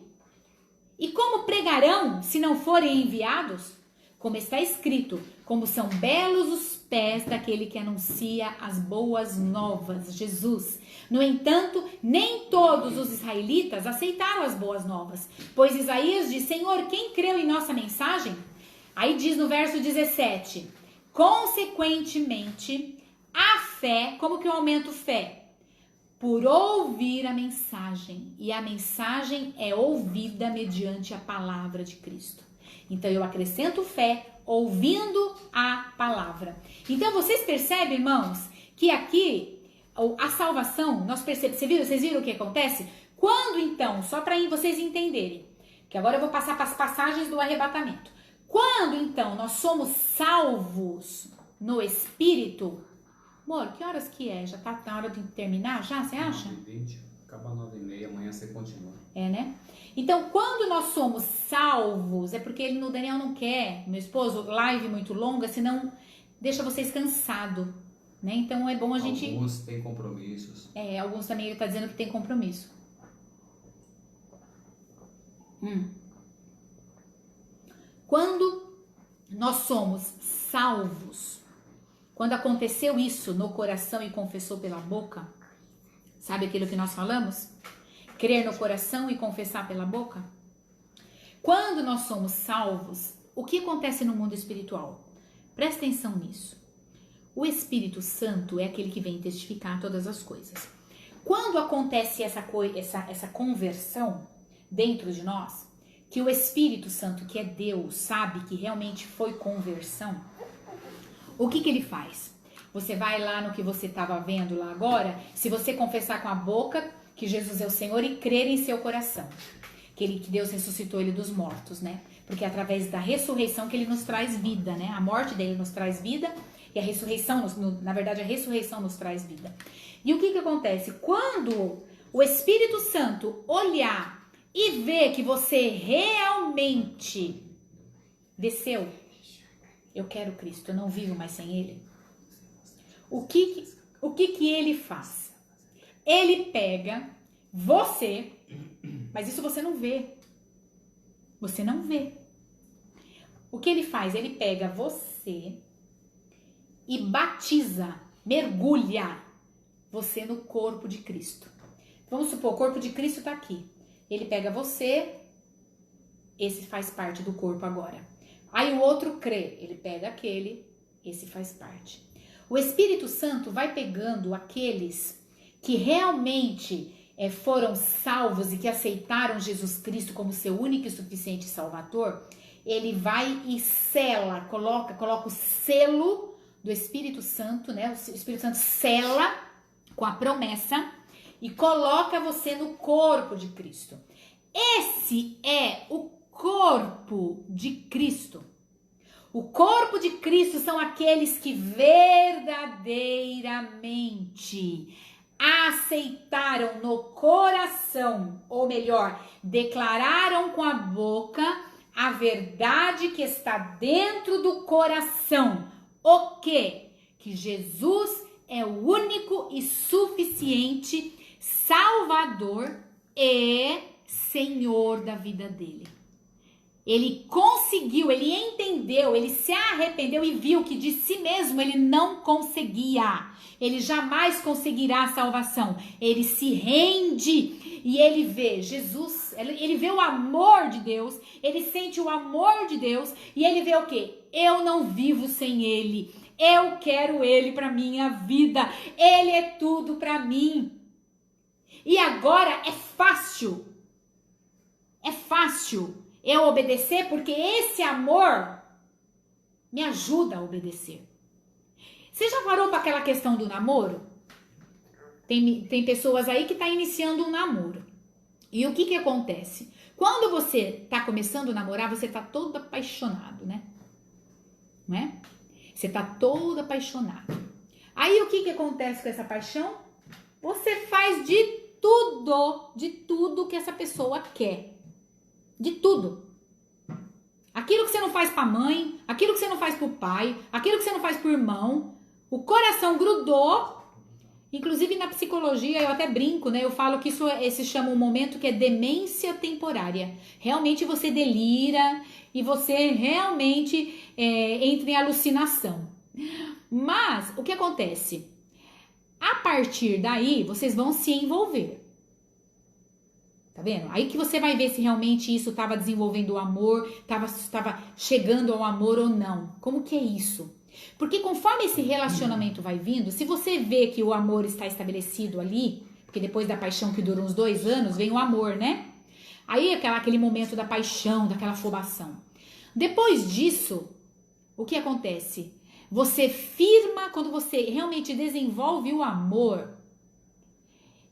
E como pregarão se não forem enviados? Como está escrito, como são belos os pés daquele que anuncia as boas novas, Jesus. No entanto, nem todos os israelitas aceitaram as boas novas, pois Isaías diz, Senhor, quem creu em nossa mensagem? Aí diz no verso 17, consequentemente, a fé, como que eu aumento fé? Por ouvir a mensagem, e a mensagem é ouvida mediante a palavra de Cristo. Então, eu acrescento fé ouvindo a palavra. Então, vocês percebem, irmãos, que aqui a salvação, nós percebemos, vocês viram o que acontece? Quando, então, só para vocês entenderem, que agora eu vou passar para as passagens do arrebatamento. Quando, então, nós somos salvos no Espírito, Amor, que horas que é? Já tá na hora de terminar? Já, você acha? 9h20, acaba 9h30, amanhã você continua. É, né? Então, quando nós somos salvos, é porque o Daniel não quer, meu esposo, live muito longa, senão deixa vocês cansados, né? Então, é bom a gente... Alguns têm compromissos. Alguns também ele tá dizendo que tem compromisso. Quando nós somos salvos, quando aconteceu isso no coração e confessou pela boca, sabe aquilo que nós falamos? Crer no coração e confessar pela boca? Quando nós somos salvos, o que acontece no mundo espiritual? Presta atenção nisso. O Espírito Santo é aquele que vem testificar todas as coisas. Quando acontece essa conversão dentro de nós, que o Espírito Santo, que é Deus, sabe que realmente foi conversão, o que ele faz? Você vai lá no que você estava vendo lá agora, se você confessar com a boca que Jesus é o Senhor e crer em seu coração, que Deus ressuscitou ele dos mortos, né? Porque é através da ressurreição que ele nos traz vida, né? A morte dele nos traz vida e a ressurreição, na verdade, a ressurreição nos traz vida. E o que acontece? Quando o Espírito Santo olhar e ver que você realmente desceu, eu quero Cristo, eu não vivo mais sem Ele. O que ele faz? Ele pega você, mas isso você não vê. Você não vê. O que ele faz? Ele pega você e batiza, mergulha você no corpo de Cristo. Vamos supor, o corpo de Cristo está aqui. Ele pega você, esse faz parte do corpo agora. Aí o outro crê, ele pega aquele, esse faz parte. O Espírito Santo vai pegando aqueles que realmente foram salvos e que aceitaram Jesus Cristo como seu único e suficiente Salvador. Ele vai e sela, coloca o selo do Espírito Santo, né? O Espírito Santo sela com a promessa e coloca você no corpo de Cristo. Esse é o corpo de Cristo. O corpo de Cristo são aqueles que verdadeiramente aceitaram no coração, ou melhor, declararam com a boca a verdade que está dentro do coração. O quê? Que Jesus é o único e suficiente Salvador e Senhor da vida dele. Ele conseguiu, ele entendeu, ele se arrependeu e viu que de si mesmo ele não conseguia. Ele jamais conseguirá a salvação. Ele se rende e ele vê Jesus, ele vê o amor de Deus, ele sente o amor de Deus e ele vê o quê? Eu não vivo sem ele. Eu quero ele para minha vida. Ele é tudo para mim. E agora é fácil. É fácil eu obedecer, porque esse amor me ajuda a obedecer. Você já parou para aquela questão do namoro? Tem pessoas aí que estão iniciando um namoro. E o que acontece? Quando você está começando a namorar, você está todo apaixonado, né? Não é? Você está todo apaixonado. Aí o que acontece com essa paixão? Você faz de tudo que essa pessoa quer. De tudo. Aquilo que você não faz pra mãe, aquilo que você não faz pro pai, aquilo que você não faz pro irmão. O coração grudou. Inclusive na psicologia eu até brinco, né? Eu falo que isso se chama um momento que é demência temporária. Realmente você delira e você realmente entra em alucinação. Mas o que acontece? A partir daí vocês vão se envolver. Tá vendo? Aí que você vai ver se realmente isso estava desenvolvendo o amor, estava chegando ao amor ou não. Como que é isso? Porque conforme esse relacionamento vai vindo, se você vê que o amor está estabelecido ali, porque depois da paixão que dura uns 2 anos, vem o amor, né? Aí aquele momento da paixão, daquela afobação. Depois disso, o que acontece? Você firma, quando você realmente desenvolve o amor,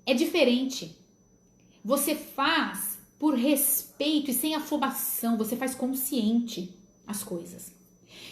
é diferente. Você faz por respeito e sem afobação, você faz consciente as coisas.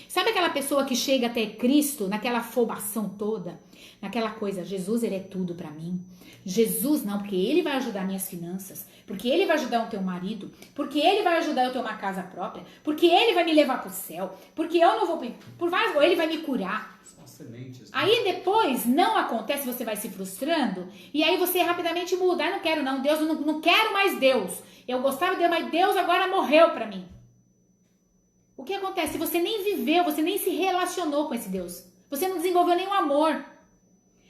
Sabe aquela pessoa que chega até Cristo, naquela afobação toda, naquela coisa, Jesus, ele é tudo pra mim. Jesus não, porque ele vai ajudar minhas finanças, porque ele vai ajudar o teu marido, porque ele vai ajudar eu ter uma casa própria, porque ele vai me levar pro céu, porque eu não vou, por várias, ele vai me curar. São sementes, né? Aí depois não acontece, você vai se frustrando, e aí você rapidamente muda. Não quero não, Deus, não quero mais Deus. Eu gostava de Deus, mas Deus agora morreu pra mim. O que acontece? Você nem viveu, você nem se relacionou com esse Deus. Você não desenvolveu nenhum amor.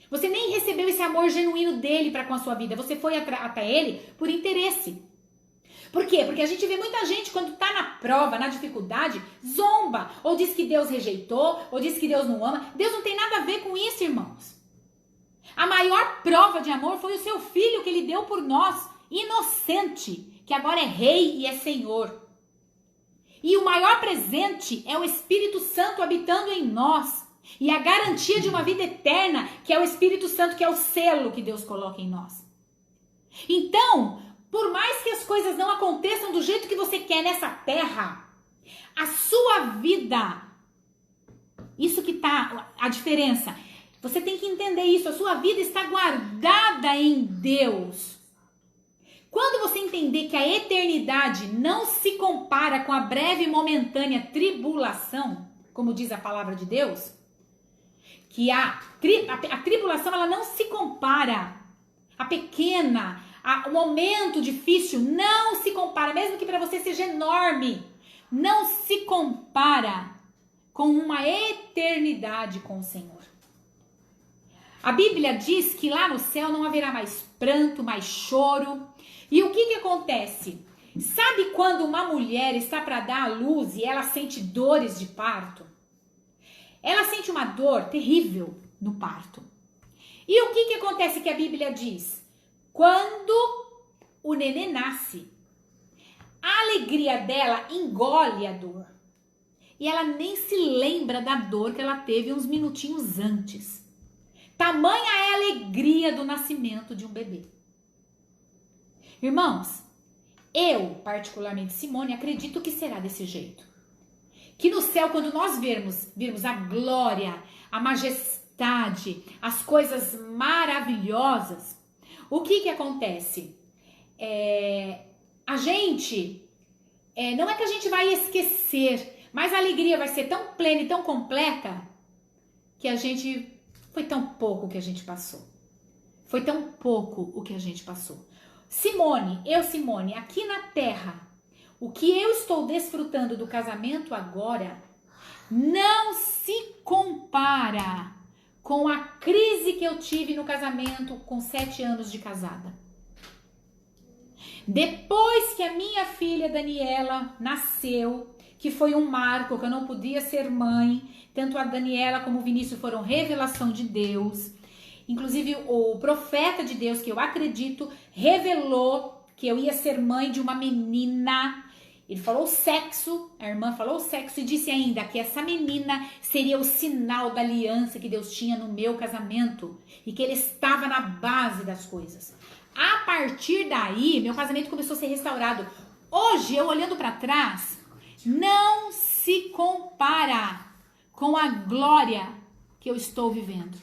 Você nem recebeu esse amor genuíno dele para com a sua vida. Você foi até ele por interesse. Por quê? Porque a gente vê muita gente quando tá na prova, na dificuldade, zomba. Ou diz que Deus rejeitou, ou diz que Deus não ama. Deus não tem nada a ver com isso, irmãos. A maior prova de amor foi o seu filho que ele deu por nós, inocente, que agora é rei e é senhor. E o maior presente é o Espírito Santo habitando em nós. E a garantia de uma vida eterna, que é o Espírito Santo, que é o selo que Deus coloca em nós. Então, por mais que as coisas não aconteçam do jeito que você quer nessa terra, a sua vida, isso que tá a diferença, você tem que entender isso, a sua vida está guardada em Deus. Quando você entender que a eternidade não se compara com a breve e momentânea tribulação, como diz a palavra de Deus, que a tribulação ela não se compara, a pequena, o momento difícil não se compara, mesmo que para você seja enorme, não se compara com uma eternidade com o Senhor. A Bíblia diz que lá no céu não haverá mais pranto, mais choro. E o que acontece? Sabe quando uma mulher está para dar à luz e ela sente dores de parto? Ela sente uma dor terrível no parto. E o que acontece que a Bíblia diz? Quando o nenê nasce, a alegria dela engole a dor. E ela nem se lembra da dor que ela teve uns minutinhos antes. Tamanha é a alegria do nascimento de um bebê. Irmãos, eu, particularmente Simone, acredito que será desse jeito. Que no céu, quando nós virmos a glória, a majestade, as coisas maravilhosas, o que acontece? A gente, não é que a gente vai esquecer, mas a alegria vai ser tão plena e tão completa que foi tão pouco o que a gente passou. Foi tão pouco o que a gente passou. Simone, aqui na terra, o que eu estou desfrutando do casamento agora não se compara com a crise que eu tive no casamento com 7 anos de casada. Depois que a minha filha Daniela nasceu, que foi um marco, que eu não podia ser mãe, tanto a Daniela como o Vinícius foram revelação de Deus. Inclusive o profeta de Deus, que eu acredito, revelou que eu ia ser mãe de uma menina. Ele falou o sexo, a irmã falou o sexo e disse ainda que essa menina seria o sinal da aliança que Deus tinha no meu casamento e que ele estava na base das coisas. A partir daí, meu casamento começou a ser restaurado. Hoje, eu olhando para trás, não se compara com a glória que eu estou vivendo.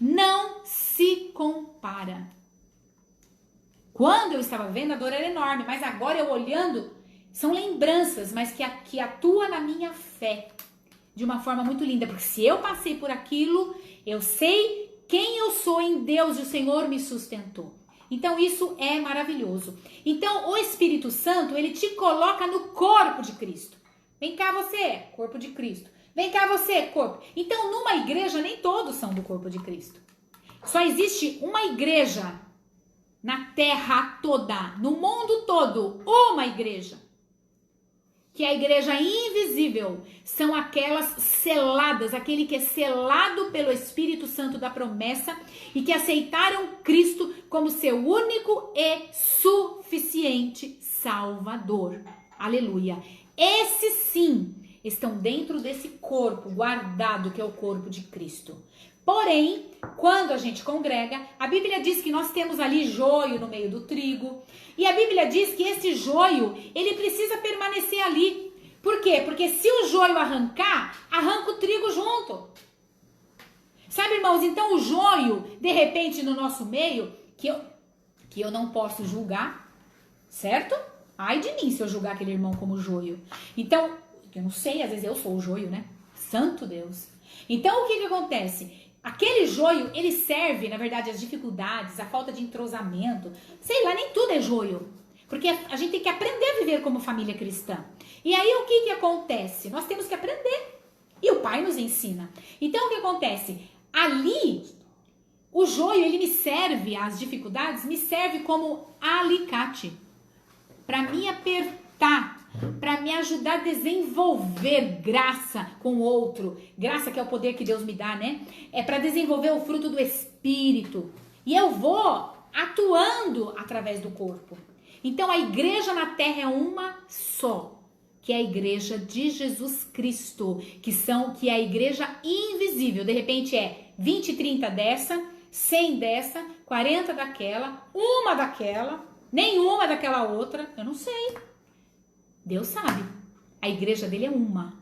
Não se compara. Quando eu estava vendo, a dor era enorme, mas agora eu olhando, são lembranças, mas que atua na minha fé de uma forma muito linda, porque se eu passei por aquilo, eu sei quem eu sou em Deus e o Senhor me sustentou. Então isso é maravilhoso. Então o Espírito Santo, ele te coloca no corpo de Cristo. Vem cá você, corpo de Cristo. Vem cá você, corpo. Então numa igreja nem todos são do corpo de Cristo. Só existe uma igreja na terra toda, no mundo todo, uma igreja. Que é a igreja invisível, são aquelas seladas, aquele que é selado pelo Espírito Santo da promessa e que aceitaram Cristo como seu único e suficiente Salvador. Aleluia. Esses sim estão dentro desse corpo guardado que é o corpo de Cristo. Porém, quando a gente congrega, a Bíblia diz que nós temos ali joio no meio do trigo. E a Bíblia diz que esse joio, ele precisa permanecer ali. Por quê? Porque se o joio arrancar, arranca o trigo junto. Sabe, irmãos, então o joio, de repente, no nosso meio, que eu não posso julgar, certo? Ai de mim se eu julgar aquele irmão como joio. Então, eu não sei, às vezes eu sou o joio, né? Santo Deus. Então, o que acontece? Aquele joio, ele serve, na verdade, as dificuldades, a falta de entrosamento. Sei lá, nem tudo é joio. Porque a gente tem que aprender a viver como família cristã. E aí, o que acontece? Nós temos que aprender. E o Pai nos ensina. Então, o que acontece? Ali, o joio, ele me serve, as dificuldades, me serve como alicate. Para me apertar, para me ajudar a desenvolver graça com o outro. Graça que é o poder que Deus me dá, né? É para desenvolver o fruto do Espírito. E eu vou atuando através do corpo. Então a igreja na terra é uma só, que é a igreja de Jesus Cristo, que é a igreja invisível. De repente é 20, 30 dessa, 100 dessa, 40 daquela, uma daquela, nenhuma daquela outra, eu não sei. Deus sabe. A igreja dele é uma.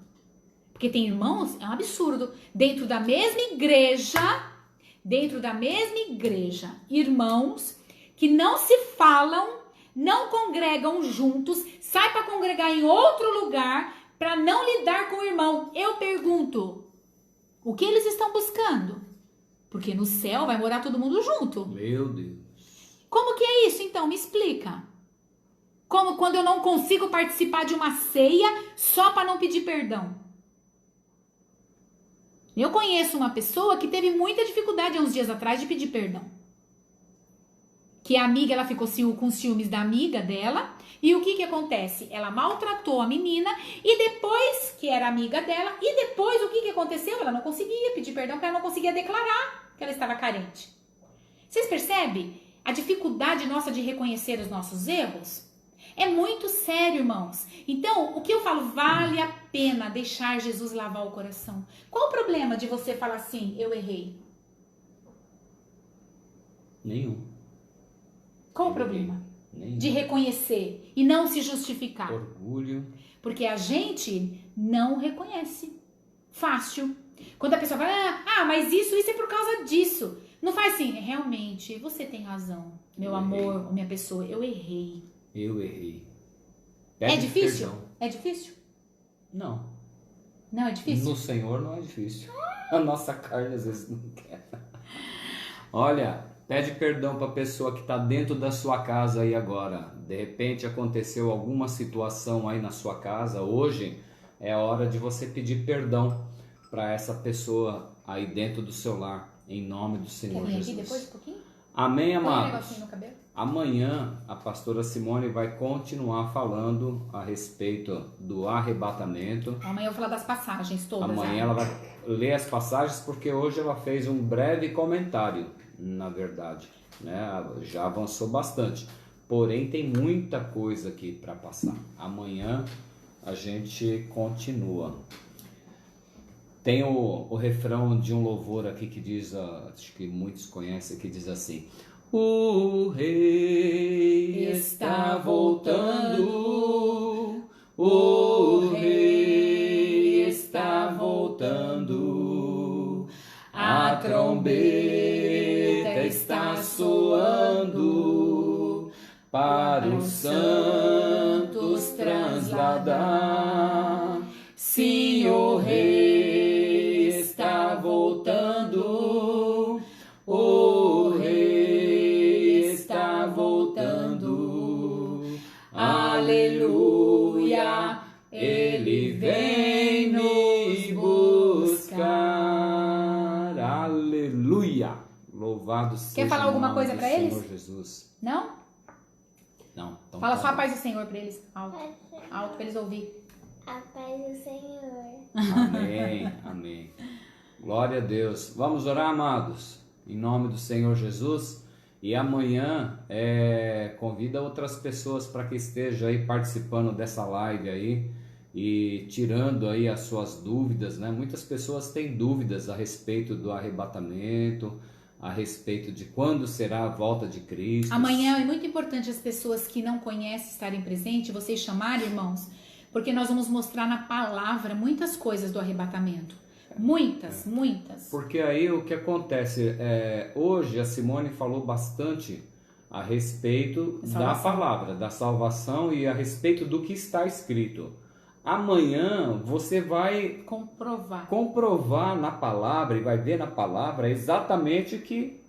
Porque tem irmãos, é um absurdo, dentro da mesma igreja, irmãos que não se falam, não congregam juntos, sai para congregar em outro lugar para não lidar com o irmão. Eu pergunto, o que eles estão buscando? Porque no céu vai morar todo mundo junto. Meu Deus. Como que é isso, então? Me explica. Como quando eu não consigo participar de uma ceia só para não pedir perdão. Eu conheço uma pessoa que teve muita dificuldade há uns dias atrás de pedir perdão. Que a amiga, ela ficou com ciúmes da amiga dela. E o que acontece? Ela maltratou a menina e depois, que era amiga dela, e depois o que aconteceu? Ela não conseguia pedir perdão porque ela não conseguia declarar que ela estava carente. Vocês percebem a dificuldade nossa de reconhecer os nossos erros? É muito sério, irmãos. Então, o que eu falo, vale a pena deixar Jesus lavar o coração. Qual o problema de você falar assim, eu errei? Nenhum. Qual o problema? Nenhum. De reconhecer e não se justificar. Orgulho. Porque a gente não reconhece. Fácil. Quando a pessoa fala, mas isso é por causa disso. Não faz assim, realmente, você tem razão. Meu amor, minha pessoa, eu errei. Eu errei. É difícil? Perdão. É difícil? Não. Não é difícil? No Senhor não é difícil. A nossa carne às vezes não quer. Olha, pede perdão para a pessoa que está dentro da sua casa aí agora. De repente aconteceu alguma situação aí na sua casa. Hoje é a hora de você pedir perdão para essa pessoa aí dentro do seu lar. Em nome do Senhor Jesus. Quer vir aqui depois um pouquinho? Amém, Põe um amados. negocinho no cabelo. Amanhã a pastora Simone vai continuar falando a respeito do arrebatamento. Amanhã eu vou falar das passagens todas. Amanhã ela vai ler as passagens porque hoje ela fez um breve comentário, na verdade, né? Já avançou bastante. Porém tem muita coisa aqui para passar. Amanhã a gente continua. Tem o refrão de um louvor aqui que diz, acho que muitos conhecem, que diz assim: o rei está voltando, o rei está voltando, a trombeta está soando, para os santos transladar. Sim, o rei está voltando, o rei está voltando, aleluia, ele vem nos buscar, aleluia, louvado seja. Quer falar alguma coisa para eles? Senhor Jesus. Não? Não. Então Fala tá só a bom. paz do Senhor para eles, alto para eles ouvir. A paz do Senhor. Amém, amém. Glória a Deus. Vamos orar, amados, em nome do Senhor Jesus. E amanhã convida outras pessoas para que estejam aí participando dessa live aí e tirando aí as suas dúvidas, né? Muitas pessoas têm dúvidas a respeito do arrebatamento, a respeito de quando será a volta de Cristo. Amanhã é muito importante as pessoas que não conhecem estarem presentes, vocês chamarem, irmãos, porque nós vamos mostrar na palavra muitas coisas do arrebatamento. Muitas. Porque aí o que acontece, hoje a Simone falou bastante a respeito da palavra, da salvação e a respeito do que está escrito. Amanhã você vai comprovar na palavra e vai ver na palavra exatamente que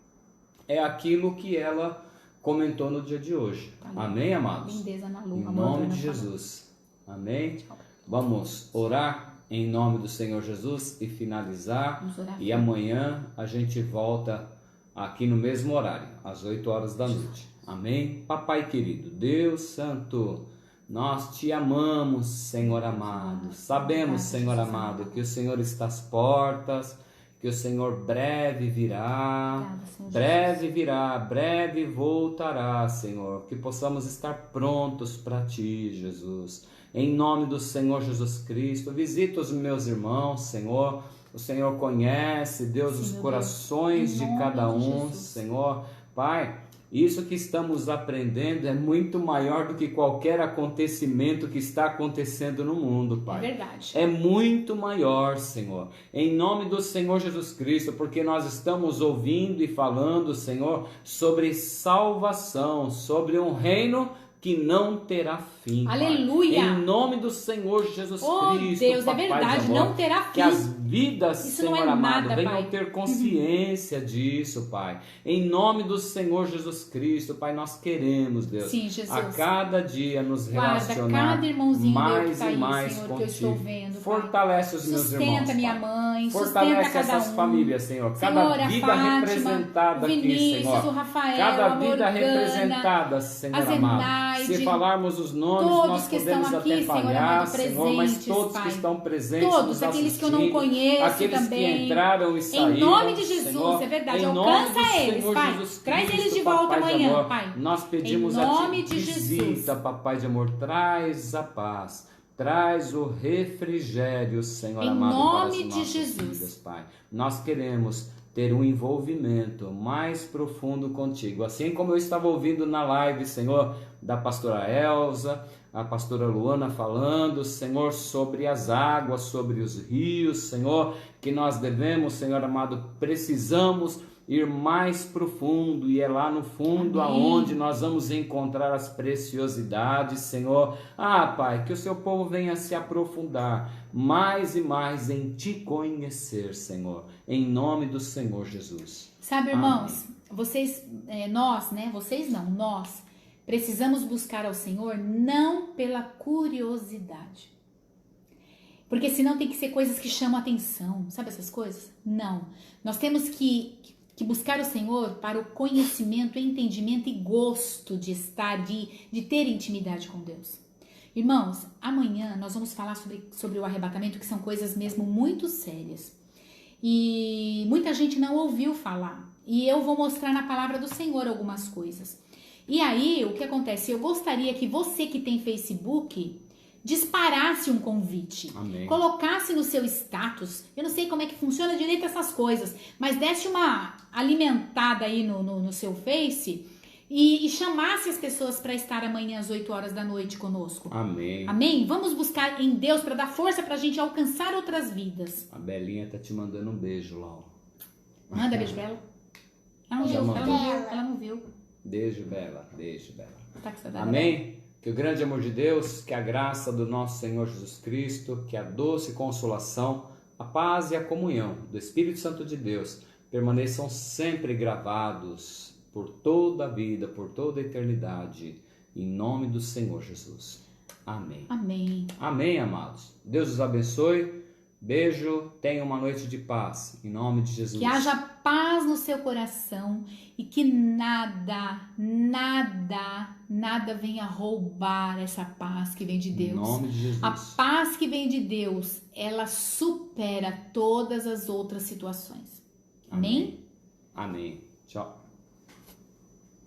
é aquilo que ela comentou no dia de hoje. Amém, amados? Lindeza na lua, em nome de Jesus. Amém? Vamos orar em nome do Senhor Jesus e finalizar. E amanhã a gente volta aqui no mesmo horário, às 8 horas da noite. Amém? Papai querido, Deus Santo, nós te amamos, Senhor amado. Sabemos, Senhor amado, que o Senhor está às portas, que o Senhor breve virá, breve voltará, Senhor. Que possamos estar prontos para ti, Jesus. Em nome do Senhor Jesus Cristo, visita os meus irmãos, Senhor. O Senhor conhece, Deus, os corações de cada um, Senhor. Pai, isso que estamos aprendendo é muito maior do que qualquer acontecimento que está acontecendo no mundo, Pai. É verdade. É muito maior, Senhor. Em nome do Senhor Jesus Cristo, porque nós estamos ouvindo e falando, Senhor, sobre salvação, sobre um reino que não terá fim. Aleluia! Pai. Em nome do Senhor Jesus Cristo, Deus, Papai é verdade, de amor, não terá fim. que as vidas, Isso Senhor não é amado, nada, venham Pai. ter consciência disso, Pai. Em nome do Senhor Jesus Cristo, Pai, nós queremos, Deus, Sim, Jesus. a cada dia nos Guarda relacionar cada irmãozinho meu que mais tá e aí, mais Senhor, contigo. que eu estou vendo, Pai. Fortalece os meus irmãos, Sustenta minha Pai. mãe, Fortalece sustenta cada essas um. famílias, Senhor. Senhor, Cada a vida Fátima, representada o Vinícius, aqui, Senhor. o Rafael, Cada a vida Morgana, representada, Senhor a amado. Zenaide, Se falarmos os nomes, todos nós que estão podemos aqui, até Senhor falhar, amado, Senhor, mas presentes, todos Pai. que estão presentes, Todos, nos aqueles que eu não assistindo, conheço aqueles também. que entraram e saíram, Em nome de Jesus, Senhor, é verdade. em nome Alcança do eles, Senhor Pai. Jesus Traz Cristo, eles de volta Papai de amanhã, amor, Pai. Nós pedimos Em nome a ti, de Jesus. visita, Papai de amor, traz a paz. Traz o refrigério, Senhor Em amado, nome para as de nossas Jesus. vidas, Pai. Nós queremos ter um envolvimento mais profundo contigo. Assim como eu estava ouvindo na live, Senhor, da pastora Elza, a pastora Luana falando, Senhor, sobre as águas, sobre os rios, Senhor, que nós devemos, Senhor amado, precisamos ir mais profundo, e é lá no fundo aonde nós vamos encontrar as preciosidades, Senhor. Pai, que o seu povo venha se aprofundar mais e mais em te conhecer, Senhor, em nome do Senhor Jesus. Sabe, irmãos, nós precisamos buscar ao Senhor não pela curiosidade. Porque senão tem que ser coisas que chamam a atenção, sabe essas coisas? Não. Nós temos que buscar o Senhor para o conhecimento, entendimento e gosto de estar, de ter intimidade com Deus. Irmãos, amanhã nós vamos falar sobre o arrebatamento, que são coisas mesmo muito sérias. E muita gente não ouviu falar. E eu vou mostrar na palavra do Senhor algumas coisas. E aí, o que acontece? Eu gostaria que você que tem Facebook disparasse um convite. Amém. Colocasse no seu status. Eu não sei como é que funciona direito essas coisas, mas desse uma alimentada aí no seu Face e chamasse as pessoas para estar amanhã às 8 horas da noite conosco. Amém. Amém? Vamos buscar em Deus para dar força para a gente alcançar outras vidas. A Belinha tá te mandando um beijo lá, ó. Manda beijo pra ela. Ela não viu. Beijo, Bela. Beijo, Bela. Tá com saudade. Amém? Que o grande amor de Deus, que a graça do nosso Senhor Jesus Cristo, que a doce consolação, a paz e a comunhão do Espírito Santo de Deus permaneçam sempre gravados por toda a vida, por toda a eternidade, em nome do Senhor Jesus. Amém. Amém. Amém, amados. Deus os abençoe. Beijo, tenha uma noite de paz, em nome de Jesus. Que haja paz no seu coração e que nada venha roubar essa paz que vem de Deus. Em nome de Jesus. A paz que vem de Deus, ela supera todas as outras situações. Amém? Amém. Tchau.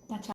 Tá, tchau.